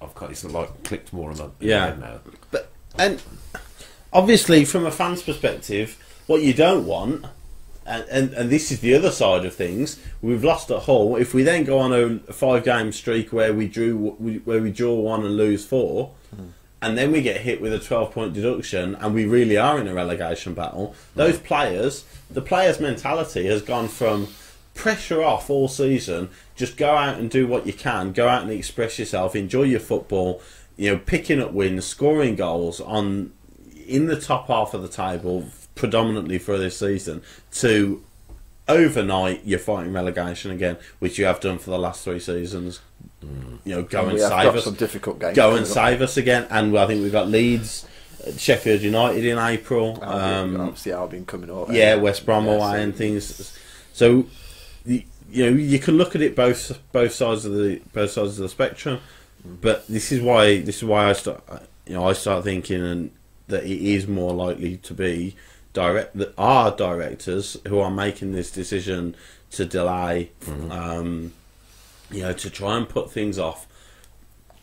I've kind of like clicked more on my head now. And obviously, from a fan's perspective, what you don't want, and this is the other side of things, we've lost at Hull. If we then go on a 5-game streak where we draw 1 and lose 4, and then we get hit with a 12-point deduction, and we really are in a relegation battle, the players' mentality has gone from pressure off all season, just go out and do what you can, go out and express yourself, enjoy your football, picking up wins, scoring goals in the top half of the table predominantly for this season, to overnight you're fighting relegation again, which you have done for the last 3 seasons. You know, go and we have save got us. some difficult games. Go and save us again. And I think we've got Leeds, Sheffield United in April. Obviously, Albion coming up. Yeah, West Brom away and things. So, you know, you can look at it both sides of the spectrum. But this is why I start thinking that it is more likely to be that our directors who are making this decision to delay, you know, to try and put things off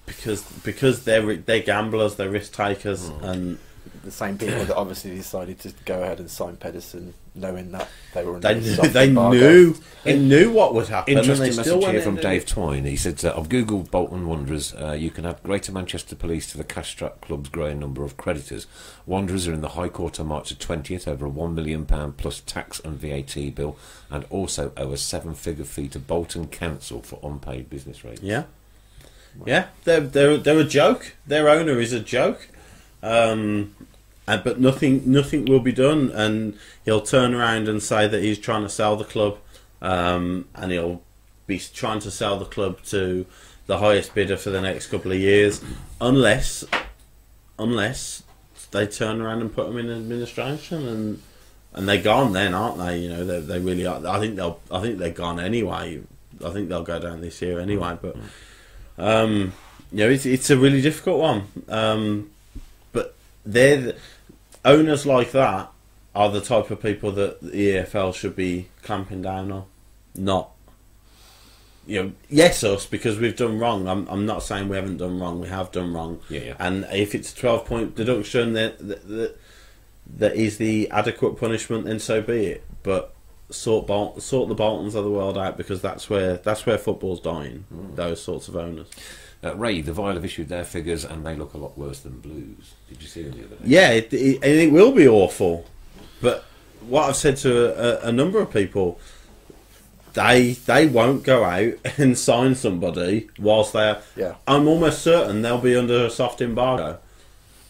because they're gamblers, they're risk takers, and the same people that obviously decided to go ahead and sign Pedersen, knowing that they were they knew what would happen. Interesting and they message still here from Dave Twine. He said, I've googled Bolton Wanderers. You can add Greater Manchester Police to the cash-strapped club's growing number of creditors. Wanderers are in the High Court on March the 20th over a £1 million plus tax and VAT bill, and also owe a 7-figure fee to Bolton Council for unpaid business rates. Yeah, yeah, they're a joke. Their owner is a joke. But nothing will be done, and he'll turn around and say that he's trying to sell the club, and he'll be trying to sell the club to the highest bidder for the next couple of years, unless they turn around and put him in administration, and they're gone then, aren't they? You know, they really are. I think they're gone anyway. I think they'll go down this year anyway. But you know, it's a really difficult one. Owners like that are the type of people that the EFL should be clamping down on. Not, you know, yes, us, because we've done wrong. I'm not saying we haven't done wrong. We have done wrong. Yeah. And if it's a 12-point deduction, that is the adequate punishment, then so be it. But sort the Boltons of the world out, because that's where football's dying. Those sorts of owners. Ray, the Vile have issued their figures and they look a lot worse than Blues. Did you see them the other day? Yeah, it will be awful. But what I've said to a number of people, they won't go out and sign somebody whilst they're... Yeah. I'm almost certain they'll be under a soft embargo.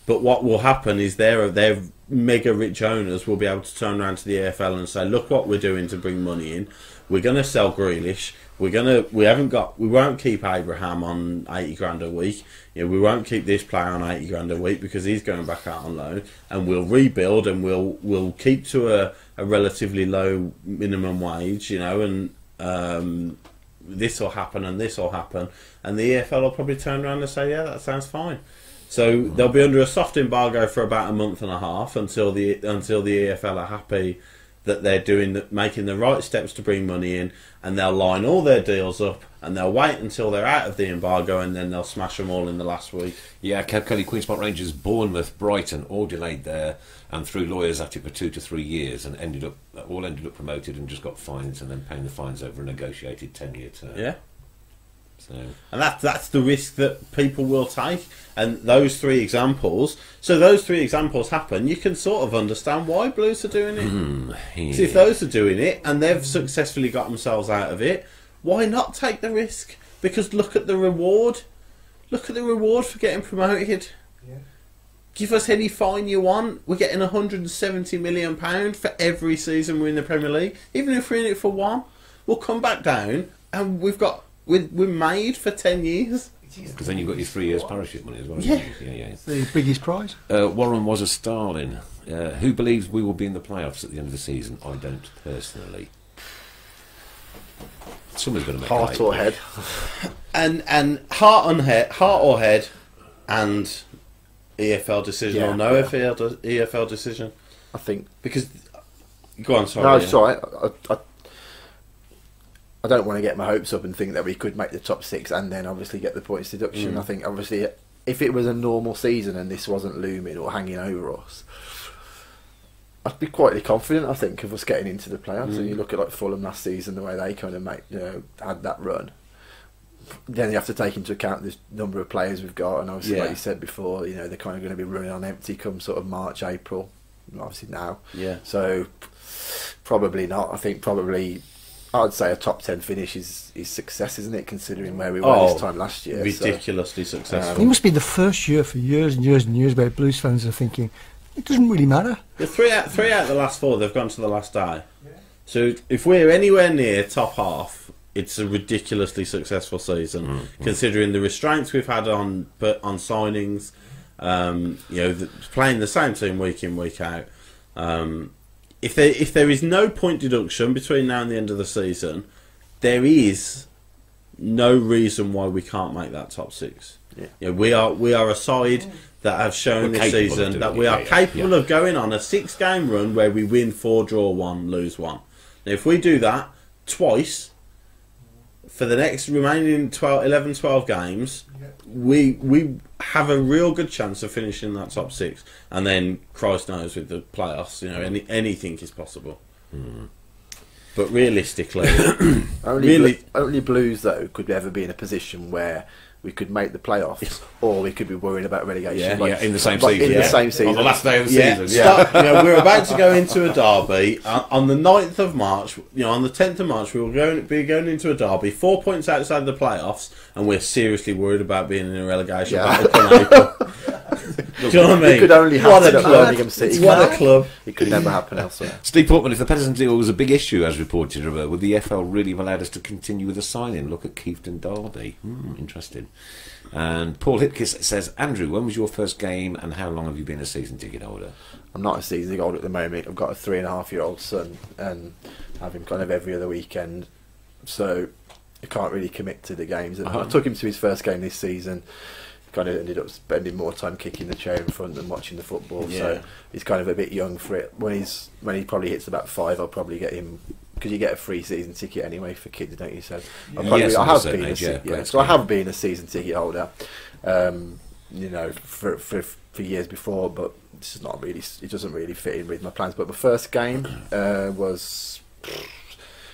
But what will happen is their mega rich owners will be able to turn around to the AFL and say, look what we're doing to bring money in. We're going to sell Grealish. We won't keep Abraham on 80 grand a week. You know, we won't keep this player on 80 grand a week because he's going back out on loan, and we'll rebuild and we'll keep to a relatively low minimum wage, you know, and this will happen and this will happen, and the EFL will probably turn around and say, yeah, that sounds fine. So they'll be under a soft embargo for about a month and a half until the EFL are happy that they're making the right steps to bring money in, and they'll line all their deals up, and they'll wait until they're out of the embargo, and then they'll smash them all in the last week. Yeah, Kelly, Queen's Park Rangers, Bournemouth, Brighton, all delayed there and threw lawyers at it for 2 to 3 years, and ended up promoted and just got fines, and then paying the fines over a negotiated 10-year term. Yeah. So, and that's the risk that people will take. And those 3 examples, so those 3 examples happen, you can sort of understand why Blues are doing it. yeah. So if those are doing it and they've successfully got themselves out of it, why not take the risk? Because look at the reward. Look at the reward for getting promoted. Yeah. Give us any fine you want. We're getting £170 million for every season we're in the Premier League. Even if we're in it for 1, we'll come back down, and we're made for 10 years. Because then you've got your 3 years parachute money as well. Yeah. Yeah. It's the biggest prize. Warren was a Stalin. Who believes we will be in the playoffs at the end of the season? I don't personally. Someone's going to make Heart or head. And heart or head, and EFL decision or no EFL decision. I think. Because go on, sorry. No, it's all right. I don't want to get my hopes up and think that we could make the top 6 and then obviously get the points deduction. I think obviously if it was a normal season and this wasn't looming or hanging over us, I'd be quietly confident, I think, of us getting into the playoffs. And you look at like Fulham last season, the way they kind of had that run. Then you have to take into account the number of players we've got, and obviously, like you said before, you know, they're kind of going to be running on empty come sort of March, April, obviously now. Yeah. So probably not. I think probably I'd say a top 10 finish is success, isn't it? Considering where we were this time last year, ridiculously successful. It must be the first year for years and years and years where Blues fans are thinking it doesn't really matter. The three out of the last 4, they've gone to the last day. So if we're anywhere near top half, it's a ridiculously successful season, considering the restraints we've had on signings. Playing the same team week in, week out. If there is no point deduction between now and the end of the season, there is no reason why we can't make that top six. Yeah. We are a side that have shown this season that we are capable of going on a 6-game run where we win 4, draw 1, lose 1. Now, if we do that twice for the next remaining 12 games, we have a real good chance of finishing that top 6. And then, Christ knows, with the playoffs, anything is possible. But realistically, only Blues though could ever be in a position where we could make the playoffs, or we could be worried about relegation. In the same season. In the same season. On the last day of the season. We're about to go into a derby on the 9th of March. On the 10th of March, we will be going into a derby, 4 points outside the playoffs, and we're seriously worried about being in a relegation battle come April. Do you know what I mean? It could only happen at Birmingham City. What a club! It could never happen elsewhere. Steve Portman, if the Pedersen deal was a big issue, as reported, would the FL really have allowed us to continue with the signing? Look at Keefton Derby. Interesting. And Paul Hipkiss says, Andrew, when was your first game and how long have you been a season ticket holder? I'm not a season ticket holder at the moment. I've got a 3.5-year-old son and have him kind of every other weekend. So I can't really commit to the games. I took him to his first game this season. Kind of ended up spending more time kicking the chair in front than watching the football. So he's kind of a bit young for it. When he probably hits about 5, I'll probably get him, because you get a free season ticket anyway for kids, don't you? So I have been a season ticket holder, for years before, but it's not really. It doesn't really fit in with my plans. But my first game was.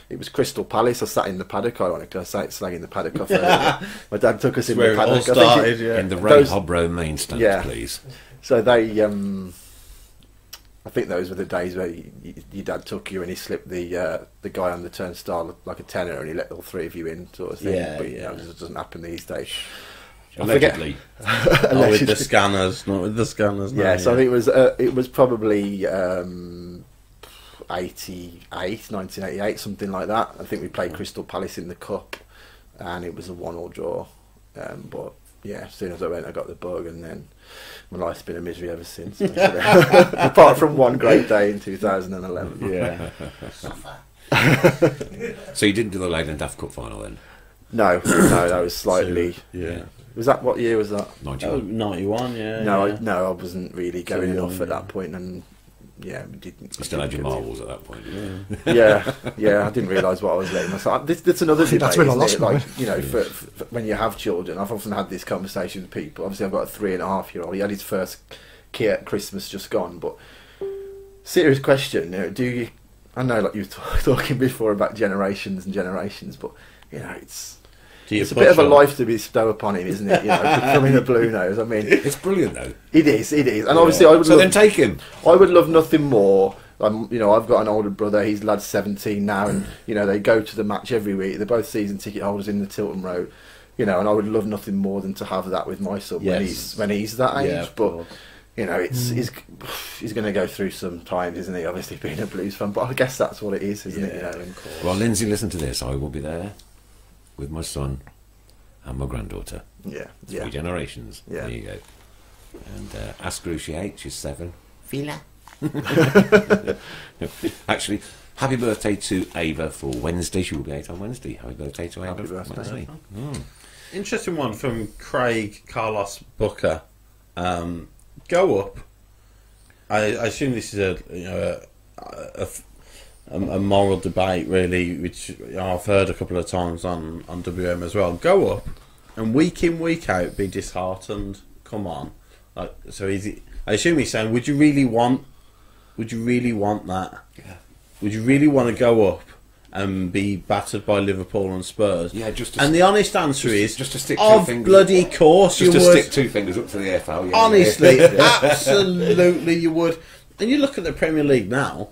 It was Crystal Palace. I sat in the paddock, ironically. I sat slagging the paddock off. My dad took us in the paddock. In the Ray Hobro main stand, please. So they, I think those were the days where your dad took you and he slipped the guy on the turnstile like a tenner and he let all 3 of you in, sort of thing. It doesn't happen these days. Allegedly. Not with the scanners. Not with the scanners. No, so I think it was probably 1988, something like that. I think we played Crystal Palace in the cup, and it was a 1-1 draw. But as soon as I went, I got the bug, and then my life's been a misery ever since. Apart from one great day in 2011. Yeah. So you didn't do the Leyland Daft Cup final then? No, that was slightly. Was that, what year was that? 91. No, I wasn't really going enough at that point, and. Yeah, we didn't. You still had your marbles at that point. I didn't realise what I was letting myself. That's another debate. That's when I lost mine. For when you have children, I've often had this conversation with people. Obviously, I've got a 3.5-year-old. He had his first key at Christmas just gone. But serious question: do you? I know, like you were talking before about generations and generations, but it's a bit of a life to bestow upon him, isn't it? Becoming a Blue Nose. I mean, it's brilliant though. It is, and obviously, I would. So then take him. I would love nothing more. I've got an older brother. He's lad's 17 now, and they go to the match every week. They're both season ticket holders in the Tilton Road. And I would love nothing more than to have that with my son when he's that age. But he's going to go through some times, isn't he? Obviously, being a Blues fan, but I guess that's what it is, isn't it? Well, Lindsay, listen to this. I will be there with my son and my granddaughter. 3 generations. There you go. And ask her who she ate. She's 7. Fila. Actually, happy birthday to Ava for Wednesday. She will be 8 on Wednesday. Happy birthday to Ava for Wednesday. Interesting one from Craig Carlos Booker. Go up. I assume this is a moral debate, really, which I've heard a couple of times on WM as well. Go up and week in, week out be disheartened. Come on. So I assume he's saying, would you really want that? Yeah. Would you really want to go up and be battered by Liverpool and Spurs? Yeah, and the honest answer is, just to stick of bloody course you would. Just to stick 2 fingers up to the FL. Yeah, honestly, absolutely you would. And you look at the Premier League now.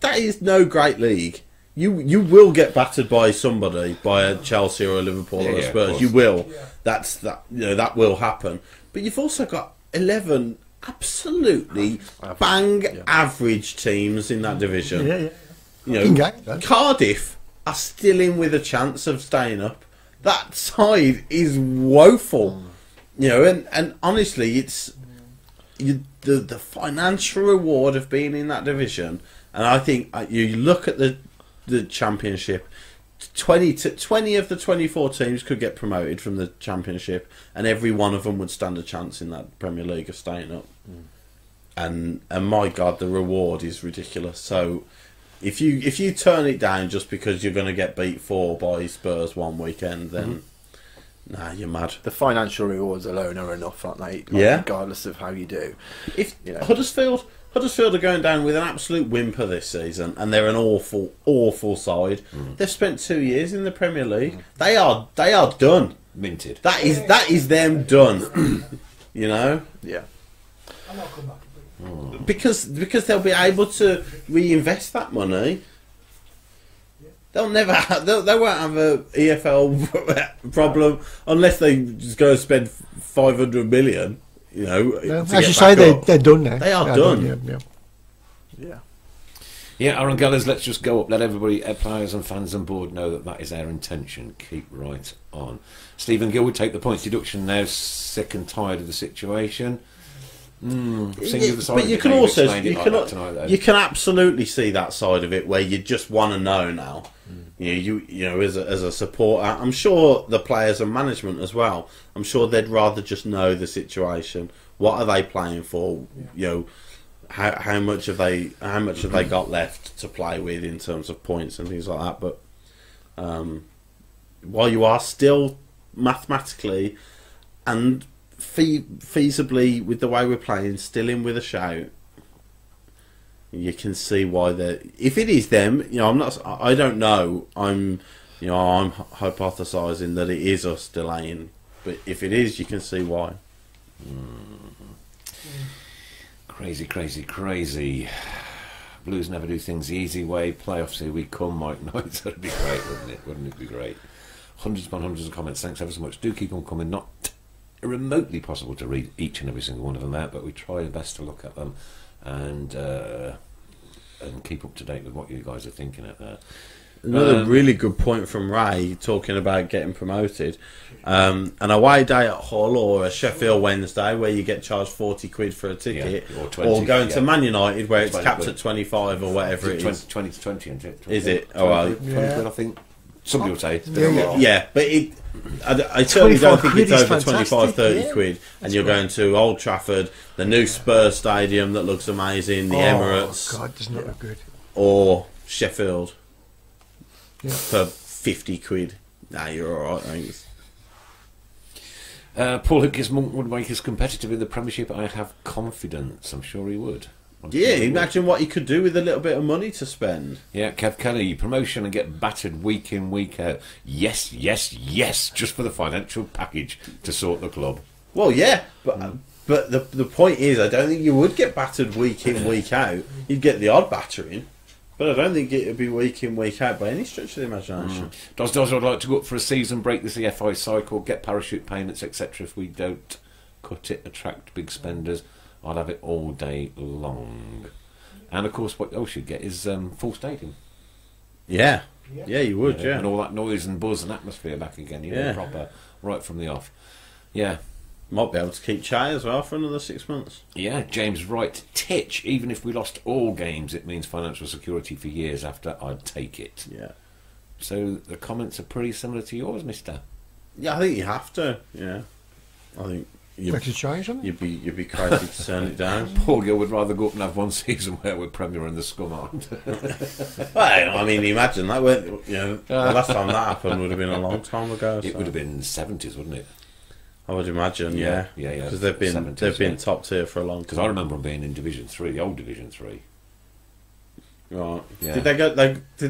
That is no great league. You will get battered by somebody, by a Chelsea or a Liverpool or a Spurs. You will. Yeah. That will happen. But you've also got 11 absolutely average teams in that division. Cardiff are still in with a chance of staying up. That side is woeful, and honestly, it's the financial reward of being in that division. And I think you look at the Championship. 20 of the 24 teams could get promoted from the Championship, and every one of them would stand a chance in that Premier League of staying up. And my God, the reward is ridiculous. So if you turn it down just because you're going to get beat 4 by Spurs one weekend, then nah, you're mad. The financial rewards alone are enough, aren't they? Regardless of how you do. If Huddersfield are going down with an absolute whimper this season, and they're an awful side. They've spent 2 years in the Premier League. They are done. Minted. That is them done. Yeah. And I'll come back a bit. Because they'll be able to reinvest that money. They'll never they won't have a EFL problem unless they just go and spend 500 million. As you say, they're done now. They are done. Yeah, Aaron Gellers, let's just go up. Let everybody, players and fans on board, know that is our intention. Keep right on. Stephen Gill would take the points deduction now. Sick and tired of the situation. But you can also you can absolutely see that side of it where you just want to know now. As a supporter, I'm sure the players and management as well. I'm sure they'd rather just know the situation. What are they playing for? How much have they got left to play with in terms of points and things like that. But while you are still mathematically and feasibly with the way we're playing, still in with a shout, you can see why they. If it is them, I don't know. I'm hypothesising that it is us delaying, but if it is, you can see why. Crazy. Blues never do things the easy way. Playoffs, here we come. Mike Knight, that'd be great, wouldn't it? Wouldn't it be great? Hundreds upon hundreds of comments. Thanks ever so much. Do keep on coming. Not remotely possible to read each and every single one of them out, but we try our best to look at them and keep up to date with what you guys are thinking out there. Another really good point from Ray talking about getting promoted. An away day at Hull or a Sheffield Wednesday where you get charged 40 quid for a ticket, or 20, or going to Man United where it's 20 capped quid. at 25 or whatever it is. 20 to 20, isn't it? Is it? 20 Oh, well. quid, I think. Somebody will say. It's been a lot. Yeah, but I certainly don't think it's over 25, 30 yeah. quid. And you're going to Old Trafford, the new Spurs stadium that looks amazing, the Emirates. Oh, God, doesn't look good. Or Sheffield. Yeah. For 50 quid. Nah, you're alright, thanks. Paul Hipkins would make us competitive in the Premiership. I have confidence. I'm sure he would. Imagine what he could do with a little bit of money to spend. Yeah, Kev Kelly, promotion and get battered week in, week out. Yes, just for the financial package to sort the club. Well, yeah, but the point is, I don't think you would get battered week in, week out. You'd get the odd battering. But I don't think it would be week in, week out by any stretch of the imagination. Does I'd like to go up for a season, break the CFI cycle, get parachute payments, etc. If we don't cut it, attract big spenders, I'd have it all day long. And of course, what else you'd get is full stadium. Yeah, you would, yeah. And all that noise and buzz and atmosphere back again, proper, right from the off. Yeah. Might be able to keep Chai as well for another 6 months. Yeah, James Wright, Titch, even if we lost all games, it means financial security for years after. I'd take it. Yeah. So the comments are pretty similar to yours, mister. Yeah, I think you have to, yeah. I think Makes a change, doesn't it? you'd be crazy to turn it down. Paul Gill would rather go up and have one season where we're Premier and the scum aren't. Well, I mean, imagine that. The last time that happened would have been a long time ago. It would have been 70s, wouldn't it? I would imagine, yeah. Because they've been top tier for a long time. Because I remember them being in Division 3, the old Division 3. Right. Yeah. Did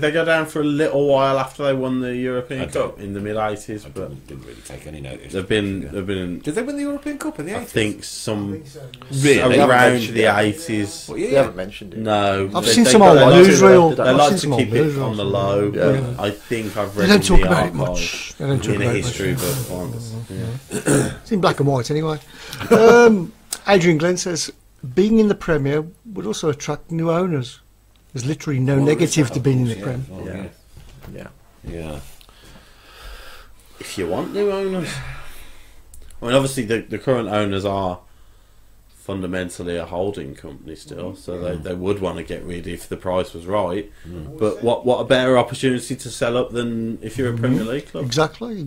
they go down for a little while after they won the European Cup in the mid '80s? But didn't really take any notice. They've been. Did they win the European Cup in the 80s? I think some Really? around the '80s. Well, They haven't mentioned it. No, I've seen some old newsreel. They I've like seen to some old keep it newsreels. on the low. Yeah. I think I've They read don't in talk the about it archive much. They don't talk in a about it history much. book once. Yeah. It's in black and white anyway. Adrian Glenn says, being in the Premier would also attract new owners. There's literally no negative to being in the Prem. Oh, Yeah. yeah. Yeah. Yeah. If you want new owners, I mean, obviously the current owners are fundamentally a holding company still, so they would want to get rid if the price was right. But what a better opportunity to sell up than if you're a Premier League club? Exactly.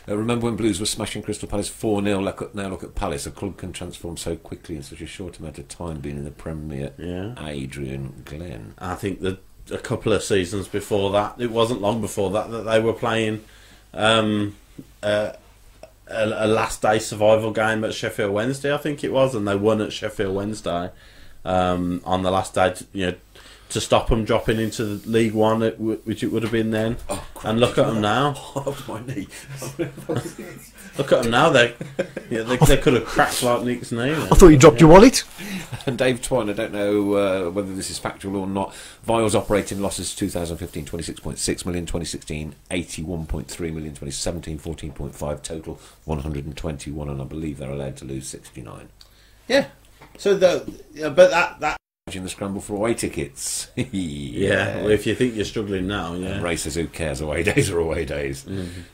Remember when Blues were smashing Crystal Palace 4-0? Now look at Palace. A club can transform so quickly in such a short amount of time, being in the Premier. Yeah. Adrian Glenn. I think that a couple of seasons before that, it wasn't long before that they were playing a last day survival game at Sheffield Wednesday, I think it was, and they won at Sheffield Wednesday on the last day, to stop them dropping into the League One, which it would have been then. Oh, and look at them now. Oh, my knee. Look at them now. They could have cracked like Nick's knee. I thought you dropped your wallet. And Dave Twine, I don't know whether this is factual or not. Vials operating losses 2015 26.6 million, 2016 81.3 million, 2017 14.5, total 121, and I believe they're allowed to lose 69. Yeah. So but that. In the scramble for away tickets. Yeah. Well, if you think you're struggling now, yeah. And races, who cares? Away days are away days.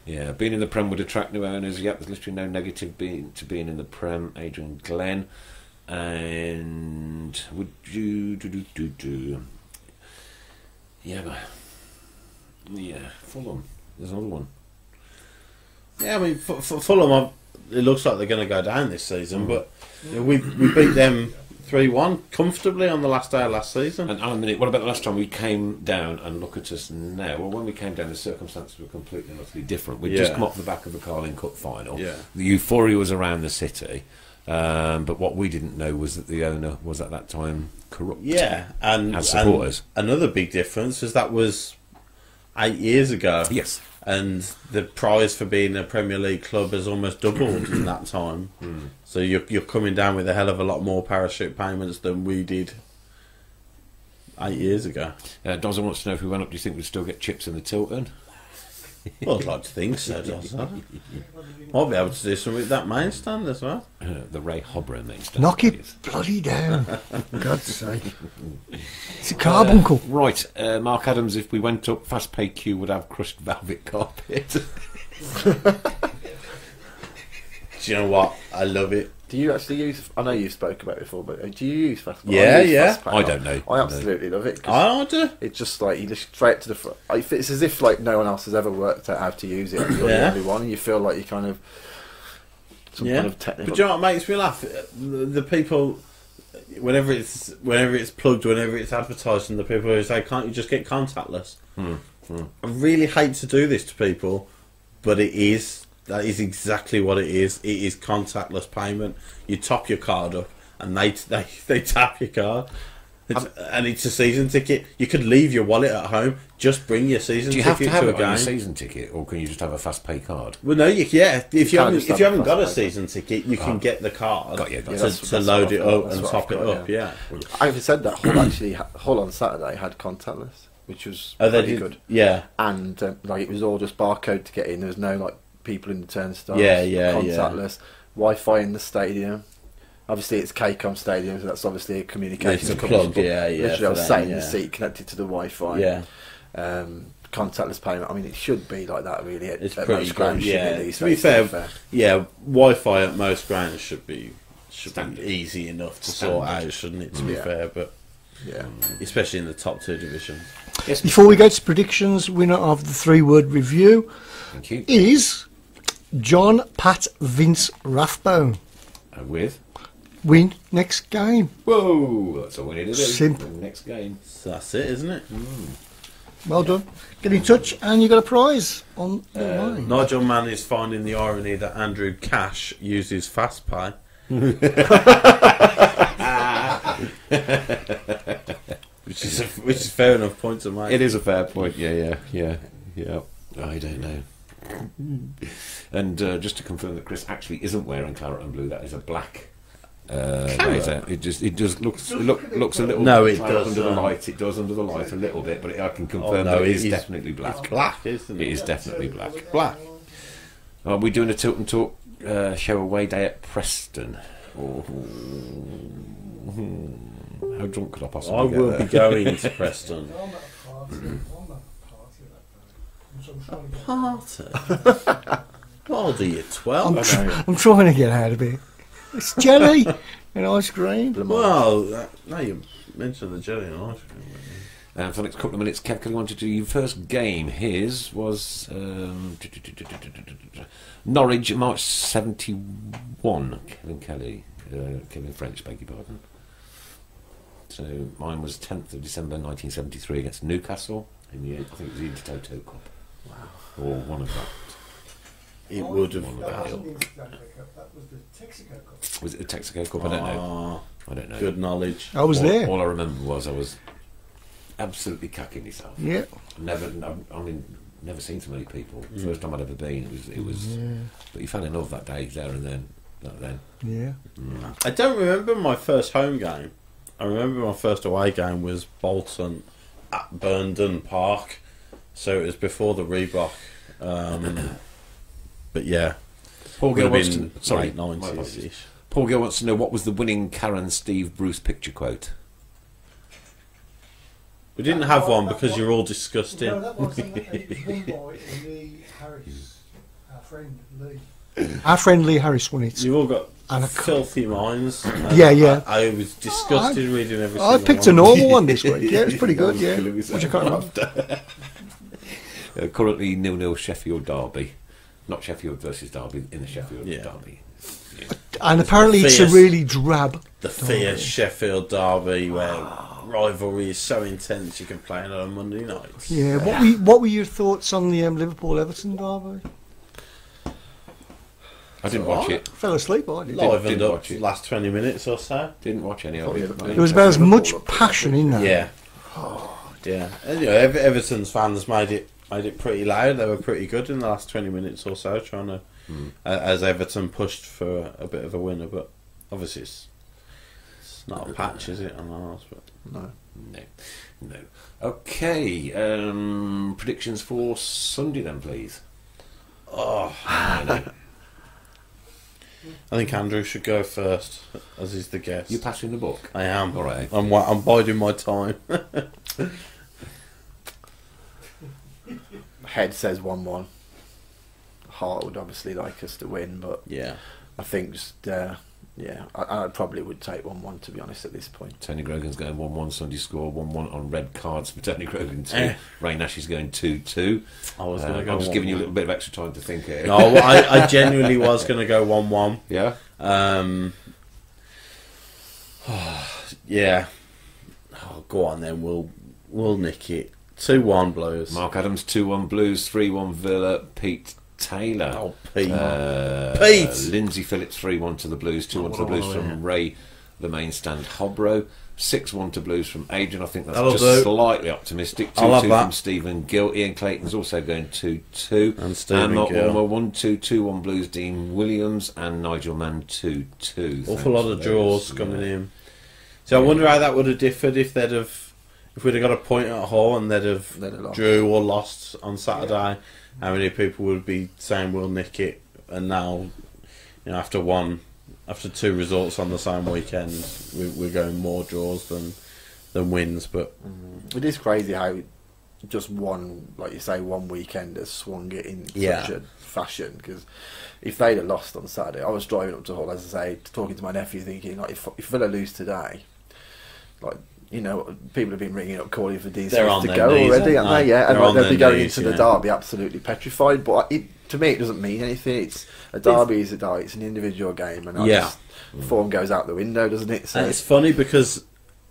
Yeah, being in the Prem would attract new owners. Yep, there's literally no negative to being in the Prem. Adrian Glenn. And would you Yeah, Fulham. There's another one. Yeah, I mean, for Fulham, it looks like they're going to go down this season, but we beat them 3-1 comfortably on the last day of last season. And Alan, what about the last time we came down, and look at us now? Well, when we came down, the circumstances were completely and utterly different. We'd just come off the back of the Carling Cup final. Yeah. The euphoria was around the city, but what we didn't know was that the owner was at that time corrupt. Yeah, and as supporters. And another big difference is that was 8 years ago. Yes. And the prize for being a Premier League club has almost doubled in that time. So you're coming down with a hell of a lot more parachute payments than we did 8 years ago. Dozza wants to know if we went up, do you think we'd still get chips in the Tilton? Well, I'd like to think so, Dozza. I'll be able to do something with that main stand as well. The Ray Hobro main stand. Knock it bloody down. For God's sake. It's a carbuncle. Right, Mark Adams, if we went up, Fast Pay Q would have crushed velvet carpet. Do you know what? I love it. Do you actually use? I know you've spoken about it before, but do you use Fastpass? Yeah. I don't know. I absolutely love it. I do. It's just like you just straight to the front. It's as if like no one else has ever worked out how to use it. And you're the only one, and you feel like you kind of kind of technical. But do you know what makes me laugh? The people, whenever it's plugged, whenever it's advertised, and the people who say, "Can't you just get contactless?" I really hate to do this to people, but it is. That is exactly what it is. It is contactless payment. You top your card up, and they tap your card. And it's a season ticket. You could leave your wallet at home. Just bring your season ticket to a game. Do you have to have it on your season ticket, or can you just have a Fast Pay card? Well, no. If you haven't got a season ticket, you can get the card to load it up and top it up. Yeah. Having said that, Hull on Saturday had contactless, which was really good. Yeah. And like it was all just barcode to get in. There was no like people in the turnstiles. Contactless. Wi-Fi in the stadium. Obviously, it's KCOM Stadium, so that's obviously a communication plug. Literally, I was sat in the seat connected to the Wi-Fi. Yeah. Contactless payment. I mean, it should be like that, really. It's at pretty most grounds, good. To be fair, Wi-Fi at most grounds should be easy enough to sort out, shouldn't it? To be fair, but especially in the top two divisions. Yes. Before we go to predictions, winner of the 3-word review is John Pat Vince Rathbone. With? Win next game. Whoa, that's all we need to do. Simple. Next game. So that's it, isn't it? Well done. Get in touch and you got a prize on the line. Nigel Mann is finding the irony that Andrew Cash uses Fast Pay. Which is a fair enough point to make. It is a fair point. Yeah. I don't know. And just to confirm that Chris actually isn't wearing claret and blue, that is a black blazer. It just looks a little. No, it does does under the light. It does under the light a little bit, but I can confirm that it is definitely black. It's black, isn't it? It is definitely black. Black. Are we doing a Tilton Talk show away day at Preston? How drunk could I possibly I get will there? be going to Preston. I'm at a party. I'm at a party that day. So I'm trying to get Party? How old are you? 12? I'm trying to get out of it. It's jelly and ice cream. Well, now you mentioned the jelly and ice cream. And for the next couple of minutes, Kev Kelly wanted to do your first game. His was Norwich, March 71. Kevin Kelly, Kevin French, beg your pardon. So mine was 10th of December 1973 against Newcastle in the, I think it was the Intertoto Cup. Wow. Or one of that. It would have. that wasn't the International Cup, that was the Texaco Cup. Was it the Texaco Cup? I don't know. I don't know. Good knowledge. I was there. All I remember was I was absolutely cacking myself. Yeah. Never seen so many people. First time I'd ever been. It was. But you fell in love that day, there and then. Yeah. I don't remember my first home game. I remember my first away game was Bolton at Burndon Park. So it was before the Reebok. But yeah. Paul Gill Would wants have to. been Sorry, late my 90s apologies. ish. Paul Gill wants to know what was the winning Karen Steve Bruce picture quote. We didn't have one because you're all disgusting. No, that was it was won by Lee Harris, our friend Lee. Our friend Lee Harris won it. You've all got And a filthy minds. Yeah. I was disgusted reading every I single picked one. a normal one this week. Yeah, it was pretty good. Yeah. Which I can't remember. Currently 0-0 Sheffield Derby. Not Sheffield versus Derby, in the Sheffield Yeah. Derby. Yeah. And apparently it's a Fierce. really drab. The fierce Sheffield Derby where rivalry is so intense you can play it on Monday nights. Yeah. What were your thoughts on the Liverpool Everton derby? I didn't watch it. Fell asleep. I did. Livened didn't up watch it. last 20 minutes or so. Didn't watch any of Probably it. the There was about as much passion in that. Yeah. Yeah. And, you know, Everton's fans made it pretty loud. They were pretty good in the last 20 minutes or so, trying to, as Everton pushed for a bit of a winner. But obviously, it's not a patch, is it, on ours? But No. No. Okay. Predictions for Sunday then, please. oh, I think Andrew should go first, as he's the guest. You passing the book? I am. All right. I'm biding my time. Head says 1-1. Heart would obviously like us to win, but Yeah. I think just I probably would take 1-1 to be honest at this point. Tony Grogan's going 1-1. Sunday score 1-1 on red cards for Tony Grogan too. Eh. Ray Nash is going 2-2. I was going to go. I'm just giving you a 1-1. little bit of extra time to think here. No, I genuinely was going to go 1-1. Yeah. Yeah. Oh, go on then. We'll nick it. 2-1 Blues. Mark Adams 2-1 Blues, 3-1 Villa. Pete Taylor. Oh, Pete. Pete! Lindsay Phillips 3-1 to the Blues, 2-1 to the Blues from Ray, the main stand Hobro. 6-1 to Blues from Adrian. I think that's That'll just do. slightly optimistic. 2-2 I'll have that. from Stephen Gill. Ian Clayton's also going 2-2. And Stephen Mark Gill. Walmer 1-2, 2-1 Blues. Dean Williams and Nigel Mann 2-2. Awful lot of draws coming in. So I wonder how that would have differed if we'd have got a point at Hull and they'd have lost. drew or lost on Saturday. How many people would be saying we'll nick it? And now, you know, after two results on the same weekend, we're going more draws than wins. But It is crazy how just one, like you say, one weekend has swung it in Yeah. such a fashion. Because if they'd have lost on Saturday, I was driving up to Hull, as I say, talking to my nephew, thinking like if Villa lose today, like. You know, people have been ringing up calling for Dean They're Smith on to their go knees, already, aren't aren't they? Yeah, they? and They're on they'll be their going knees, into the yeah. derby absolutely petrified. But to me, it doesn't mean anything. It's a derby is a derby. It's an individual game, and form goes out the window, doesn't it? So and it's funny because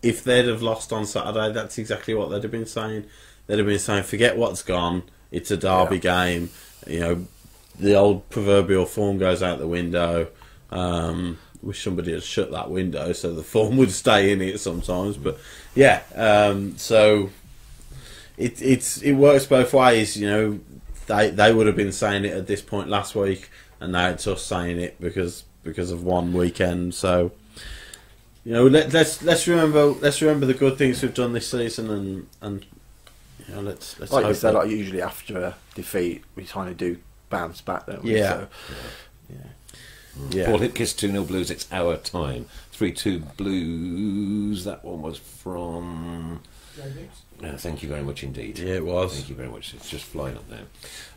if they'd have lost on Saturday, that's exactly what they'd have been saying. They'd have been saying, "Forget what's gone. It's a derby game." You know, the old proverbial form goes out the window. Wish somebody had shut that window so the form would stay in it sometimes. But yeah, so it works both ways. You know, they would have been saying it at this point last week, and now it's us saying it because of one weekend. So you know, let's remember the good things we've done this season, and you know, let's like you hope said, that- like usually after a defeat, we kind of do bounce back, don't we? Yeah. So, yeah. Yeah. Paul Hipkiss, 2-0 Blues, it's our time. 3-2 Blues, that one was from... thank you very much indeed. Yeah, it was. Thank you very much. It's just flying up there.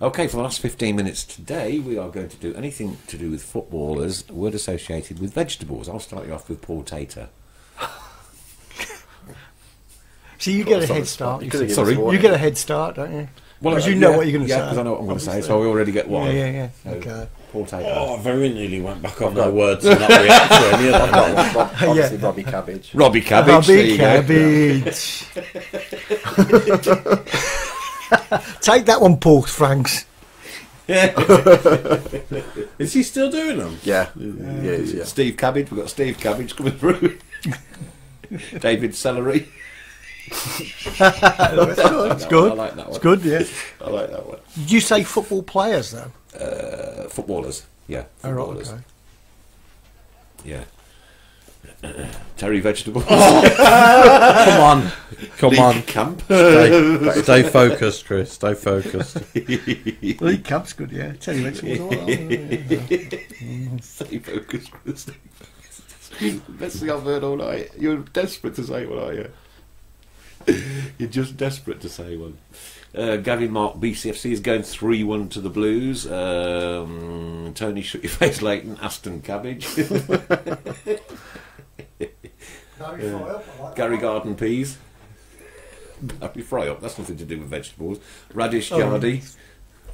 Okay, for the last 15 minutes today, we are going to do anything to do with footballers, word associated with vegetables. I'll start you off with Paul Tater. So you get a head start. Sorry? You get a head start, don't you? Well, Because you know what you're going to say. Yeah, because I know what I'm going to say, so we already get one. Yeah. So, Okay. Paul Tater. Oh, I very nearly went back on my words and not react to any of them. Obviously, Robbie Cabbage. Robbie Cabbage. Robbie Cabbage. Take that one, Paul Franks. Is he still doing them? Yeah. Yeah. Steve Cabbage. We've got Steve Cabbage coming through. David Celery. It's good. I like that one. It's good, yeah. I like that one. Did you say football players, though? Footballers. Yeah. Oh, right, Footballers. okay. Yeah. Terry Vegetables. Come on. Camp. Stay focused, Chris. Stay focused. League Cup's good, yeah. Tell you Stay focused, Chris. Best thing I've heard all night. You're desperate to say one, are you? You're just desperate to say one. Gary Mark BCFC is going 3-1 to the Blues. Tony Shut Your Face Leighton, Aston Cabbage. Gary Garden Peas. Gary Fry Up, that's nothing to do with vegetables. Radish Yardy.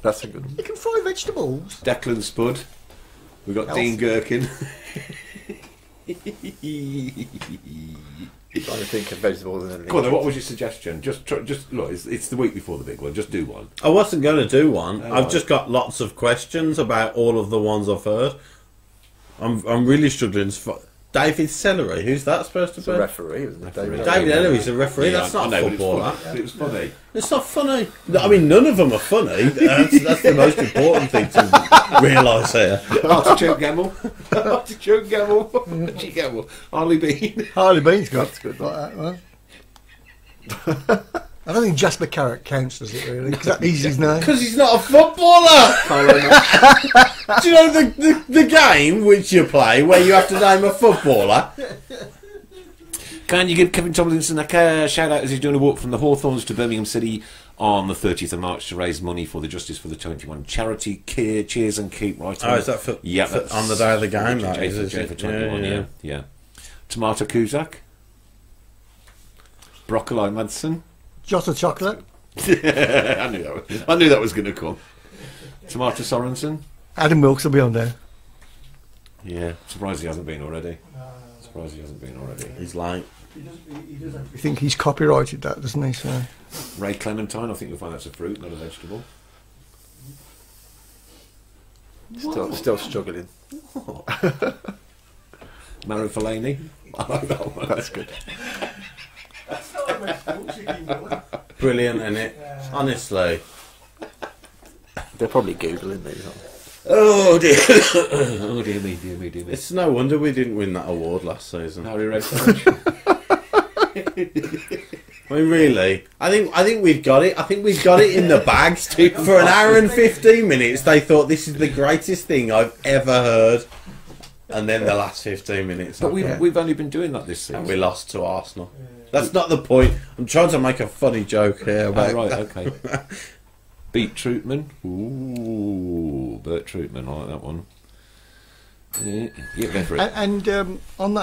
That's a good one. You can fry vegetables. Declan Spud. We've got Dean Gherkin. Trying to think of vegetables and anything. Go on then, what was your suggestion? Just look, it's the week before the big one. Just do one. I wasn't going to do one. Oh, I've right. just got lots of questions about all of the ones I've heard. I'm really struggling. David Celery, who's that supposed to It's be? a referee, isn't it? Referee. David Ellery's a referee. Yeah, That's I not a know, footballer. but it's funny. It's not funny. I mean, none of them are funny. That's the most important thing to realise here. Artichoke Gamble. Artichoke Gamble. Archie Gamble. Harley Bean. Harley Bean's good. That's good, like that one. I don't think Jasper Carrot counts, does it, really? Because he's his name. Because he's not a footballer. Do you know the game which you play where you have to name a footballer? Can you give Kevin Tomlinson a shout out as he's doing a walk from the Hawthorns to Birmingham City on the 30th of March to raise money for the Justice for the 21 charity? Cheers and keep right on. Oh, is that for, that's on the day of the game? That is, J is for it? 21, yeah. Tomato Kuzak. Broccoli Madsen. Jota Chocolate. I knew that was going to come. Tomato Sorensen. Adam Wilkes will be on there. Yeah, surprised he hasn't been already. He's like, I think he's copyrighted that, doesn't he? So. Ray Clementine, I think you'll find that's a fruit, not a vegetable. Still struggling. Maro Fellaini. I like that one. That's good. brilliant, isn't it? Honestly. They're probably Googling these. Aren't they? Oh dear. Oh dear me. It's no wonder we didn't win that award last season. Harry Redford. I mean, really, I think we've got it. I think we've got it in the bag. For an hour and 15 minutes, they thought this is the greatest thing I've ever heard. And then the last 15 minutes, But we've only been doing that this season. and we lost to Arsenal. That's not the point. I'm trying to make a funny joke here. Oh, About right, okay. Beat Troutman. Ooh, Bert Troutman, I like that one. Yeah, go for it. And on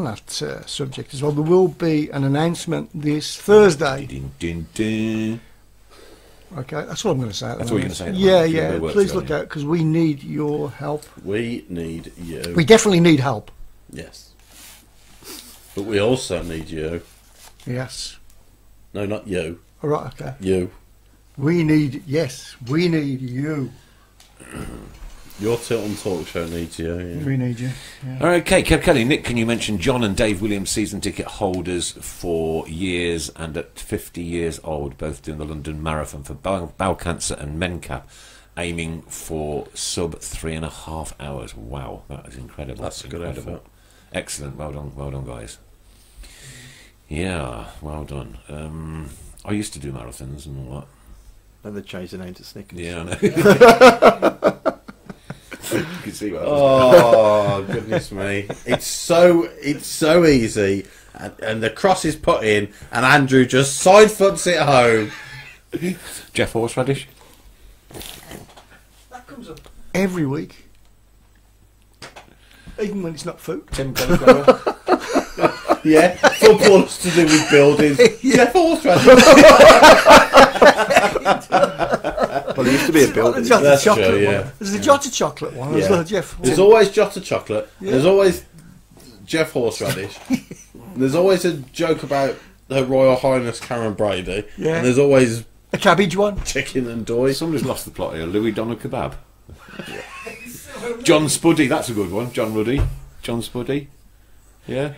that subject as well, there will be an announcement this Thursday. Din, din, din. Okay, that's what I'm going to say. That's what you're going to say. at the Yeah, moment. yeah. It works, Please don't look you? out because we need your help. We need you. We definitely need help. Yes. But we also need you. Yes. No, not you. All right. Okay. You. We need you. Your Tilton Talk Show needs you. Yeah. We need you. Yeah. Okay, Kev Kelly. Nick, can you mention John and Dave Williams season ticket holders for years and at 50 years old, both doing the London Marathon for bowel cancer and MENCAP, aiming for sub 3.5 hours. Wow, that is incredible. That's a good incredible. effort. Excellent. Well done, guys. Yeah, well done. I used to do marathons and all that. Then they changed the name to Snickers. Yeah, I know. You can see what Oh goodness me! It's so easy, and the cross is put in, and Andrew just side foots it home. Jeff Horseradish. That comes up every week, even when it's not food. Tim Cauliflower. Yeah, football's to do with buildings. Jeff Horseradish. Well, there used to be a building. That's true, chocolate yeah. one. There's the Jota chocolate one as Yeah. well, Jeff. There's always Jota chocolate. Yeah. There's always Jeff Horseradish. There's always a joke about Her Royal Highness Karen Brady. Yeah. And there's always A cabbage one. chicken and doy. Somebody's lost the plot here. Louis Donald Kebab. John Spuddy, that's a good one. John Ruddy. John Spuddy. Yeah.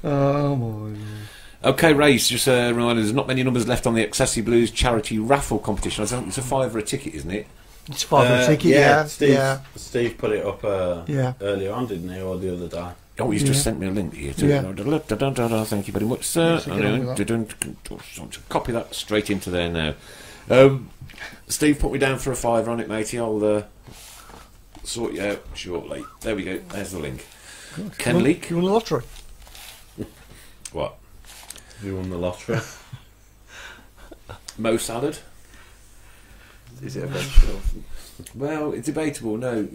Oh my. Okay, Race, just a reminder, there's not many numbers left on the Accessi Blues charity raffle competition. I think it's a £5 a ticket, isn't it? It's £5 a ticket. Yeah. Steve put it up Yeah. earlier on, didn't he, or the other day? Oh, he's just sent me a link here. To Thank you very much, sir. Yes, you can Copy that straight into there now. Steve, put me down for a £5 on it, matey. I'll sort you out shortly. There we go. There's the link. Ken Leak. You won the lottery. What? You won the lottery. Mo salad. Is it a vegetable? Well, it's debatable. No,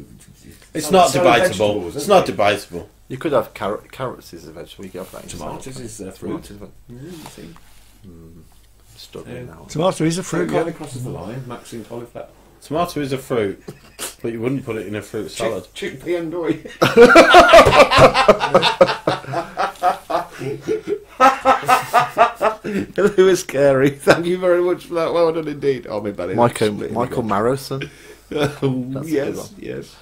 It's not Salad debatable. vegetables, It's isn't not it? debatable. You could have carrots as a vegetable. You could have that in Tomatoes salad. is fruit. Tomatoes, but See? struggling Yeah. now. Tomato is a fruit. Fruit crosses the line. Maxine cauliflower. Tomato is a fruit, but you wouldn't put it in a fruit salad. Chickpea and doy. Lewis Carey, thank you very much for that. Well done indeed. Oh, my bad. Michael Marrowson. Yes, a good one. yes.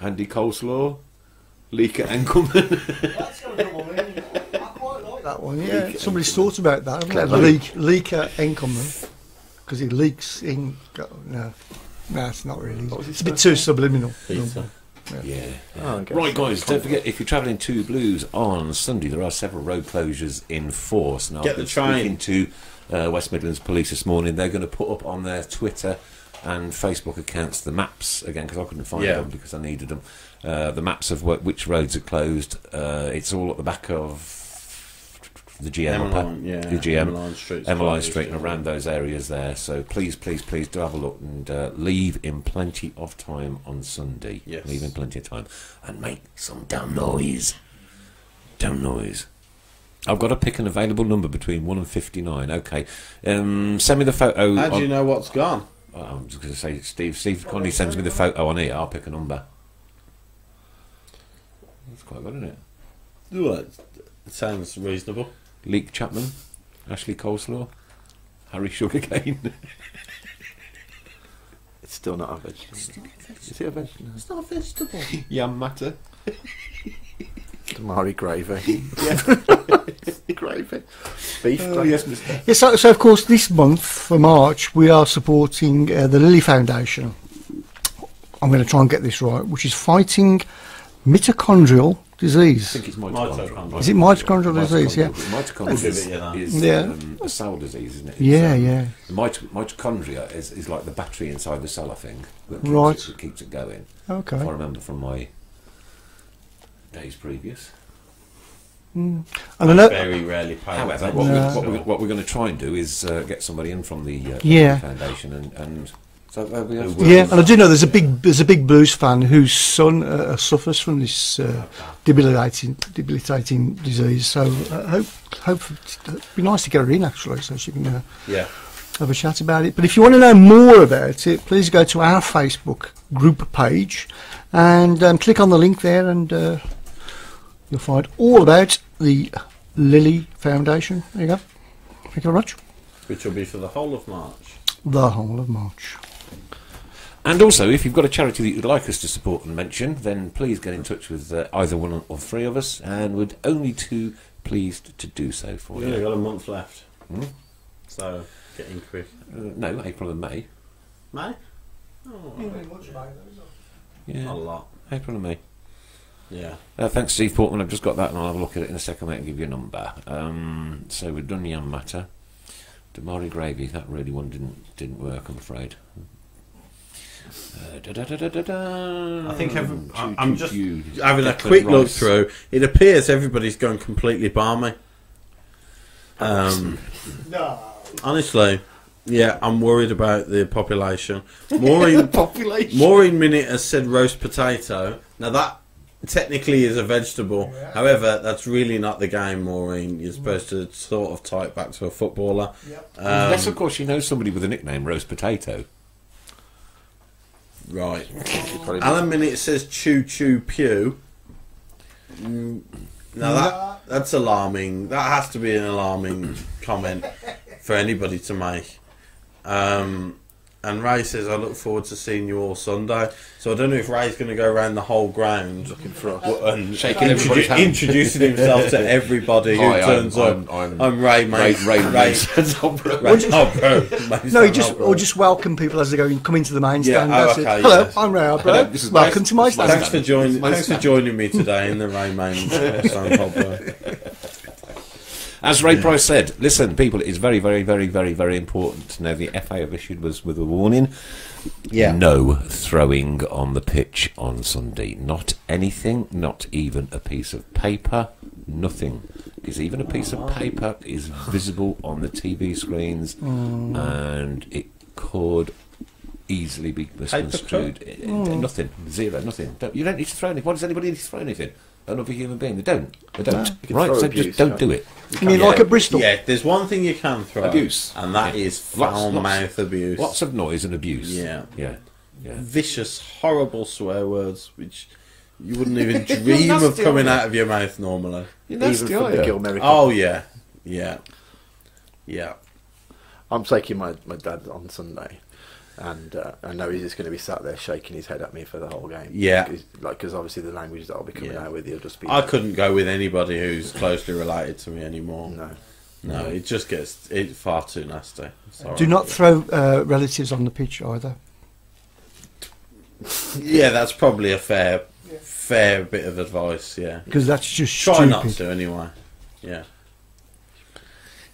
Andy Coleslaw. Leaker Enkelman. That's going to come on in. I quite like that one. Yeah, Leaker somebody's Enkelman. thought about that. haven't Clever. they? Leaker Enkelman, because he leaks in. No, it's not really. What was his It's a bit first too name? subliminal. Pizza. Yeah. Oh, okay. Right, guys, don't forget, if you're travelling to Blues on Sunday, there are several road closures in force. Now, Get I've the been train. speaking to West Midlands Police this morning. They're going to put up on their Twitter and Facebook accounts the maps, again, because I couldn't find them because I needed them. The maps of which roads are closed. It's all at the back of the GM. The GM. Emmeline Street and around those areas there. So please do have a look and leave in plenty of time on Sunday. Yes. Leave in plenty of time and make some damn noise. Damn noise. I've got to pick an available number between 1 and 59. Okay. Send me the photo. How do you know what's gone? I'm just going to say, Steve kindly sends me the photo on it. I'll pick a number. That's quite good, isn't it? Well, it sounds reasonable. Leek Chapman, Ashley Coleslaw, Harry Sugarcane. It's still not a vegetable. Is it a vegetable? It's not a vegetable. Yam Matter. Tamari gravy. Gravy. Beef Oh, gravy. yes, Mr. Yes, so of course this month for March we are supporting the Lily Foundation. I'm going to try and get this right, which is fighting mitochondrial disease. I think it's mitochondrial. Is it mitochondrial disease? Yeah. Mitochondria is Yeah. a cell disease, isn't it? It's, Yeah. The mitochondria is like the battery inside the cell, I think, that keeps it going. Okay. If I remember from my days previous. And I know. Very rarely pay However, attention. what we're going to try and do is get somebody in from the Yeah. foundation and so they'll be able Who to- Yeah, and I do know there's a big blues fan whose son suffers from this debilitating disease. So hope it'd be nice to get her in actually, so she can Yeah. have a chat about it. But if you want to know more about it, please go to our Facebook group page and click on the link there, and you'll find all about the Lily Foundation. There you go. Thank you very much. Which will be for the whole of March. The whole of March. And also, if you've got a charity that you'd like us to support and mention, then please get in touch with either one or three of us, and we're only too pleased to do so for We've only you. got a month left. Hmm? So, get in quick. No, April and May. May? Yeah, Not a lot. April and May. Yeah. Thanks, Steve Portman. I've just got that, and I'll have a look at it in a second, mate, and give you a number. So we've done Yam Matter. Damari Gravy, that really one didn't work, I'm afraid. I think I'm just you, having a Declan quick look Rice. through. It appears everybody's gone completely balmy. No. Honestly, yeah, I'm worried about the population. Maureen, Population. Maureen Minute has said roast potato. Now that technically is a vegetable. Yeah. However, that's really not the game, Maureen. You're supposed to sort of tie it back to a footballer. Yep. Unless, of course, you know somebody with a nickname, Roast Potato. Right. Probably Alan Minute says choo choo pew. Now that's alarming. That has to be an alarming comment for anybody to make. And Ray says, I look forward to seeing you all Sunday. So I don't know if Ray's going to go around the whole ground looking for us. and Shaking everybody's hand. introducing himself to everybody who Hi, turns up. I'm Ray, mate. Ray. No, you just or just welcome people as they go in, come into the main stand. Yeah, oh, That's okay, it. Hello, yes. I'm Ray Hello, Albro. this is Welcome my- to my this is my stand. Thanks for joining me today in the Ray Main stand, Hobro. As Ray Price said, listen, people, it's very, very, very, very, very important to know the FA have issued was with a warning. Yeah. No throwing on the pitch on Sunday. Not anything, not even a piece of paper, nothing. Because even a piece of paper is visible on the TV screens and it could easily be misconstrued. Nothing, zero, nothing. You don't need to throw anything. Why does anybody need to throw anything? Another human being. They don't. You can Right, throw so abuse, just don't can't do you? it. You mean like at Bristol? Yeah, there's one thing you can throw. Abuse. And that is foul mouth abuse. Lots of noise and abuse. Yeah. Yeah. Yeah. Vicious, horrible swear words which you wouldn't even dream of nasty, coming aren't out of your mouth normally. You're Even nasty, from are the you? Gilmerry. Oh, yeah. Yeah. Yeah. I'm taking my dad on Sunday, and I know he's just going to be sat there shaking his head at me for the whole game. Yeah. Because obviously the language that I'll be coming out with, he'll just be. I couldn't go with anybody who's closely related to me anymore. No. It just gets far too nasty. Sorry. Do not throw relatives on the pitch either. Yeah, that's probably a fair bit of advice, yeah. Because that's just Try stupid. not to, anyway. Yeah.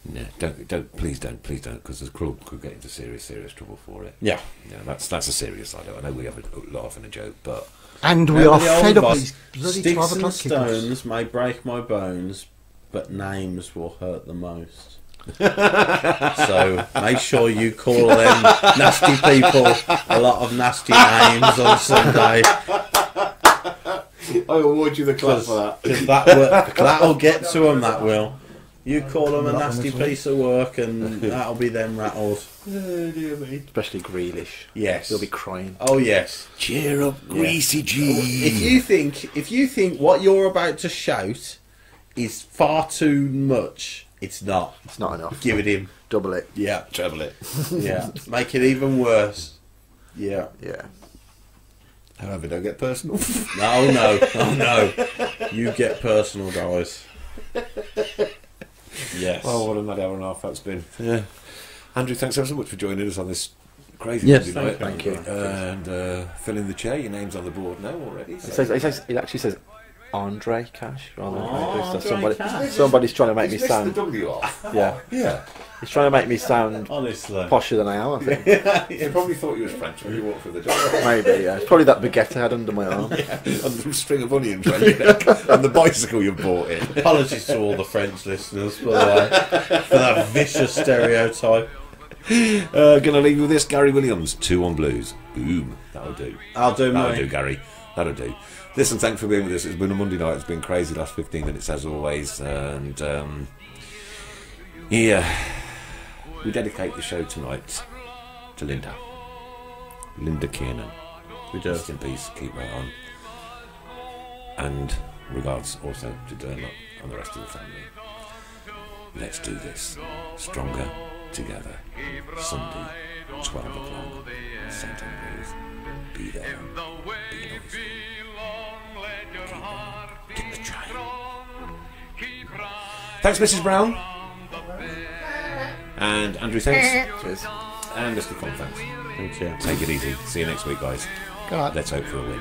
No, please don't, because the club could get into serious trouble for it. Yeah. Yeah, that's a serious side. I know we have a laugh and a joke, but And we Remember are the old fed up advice, with these bloody sticks 12 and o'clock kickers. stones may break my bones, but names will hurt the most. So make sure you call them nasty people a lot of nasty names on Sunday, I award you the class for that. because that'll get to them. That will. You call them a nasty piece of work, and that'll be them rattled. Especially Grealish. Yes. He'll be crying. Oh yes. Cheer up, Greasy G. If you think what you're about to shout is far too much, it's not. It's not enough. Give it him. Double it. Yeah. Treble it. Yeah. Make it even worse. Yeah. Yeah. However, don't get personal. No. You get personal, guys. Yes. Oh, what a mad hour and a half that's been. Yeah. Andrew, thanks ever so much for joining us on this crazy Yes, Monday night. thank you. And fill in the chair. Your name's on the board now already. So. It actually says Andre Cash rather than Andre Cash. somebody's trying to make me He's missed the sound. W off. Yeah. Yeah. He's trying to make me sound Honestly. posher than I am, I think. He probably thought you was French when you walked through the door. Maybe, yeah. It's probably that baguette I had under my arm. And the string of onions around your neck. And the bicycle you bought in. Apologies to all the French listeners, by the way, for that vicious stereotype. Gonna leave you with this, Gary Williams, 2 on Blues. Boom. That'll do. I'll do That'll mine. do, Gary. That'll do. Listen, thanks for being with us. It's been a Monday night. It's been crazy last 15 minutes as always. And we dedicate the show tonight to Linda Kiernan. We do. Rest in peace. Keep right on. And regards also to Dermot and the rest of the family. Let's do this. Stronger together. Sunday, 12 o'clock. St. Andrews. Be there. Be noisy. Keep on. Get the train. Thanks, Mrs. Brown. And Andrew, thanks. Cheers. And Mr. Con, thanks. Thank you. Take it easy. See you next week, guys. Good night. Let's hope for a win.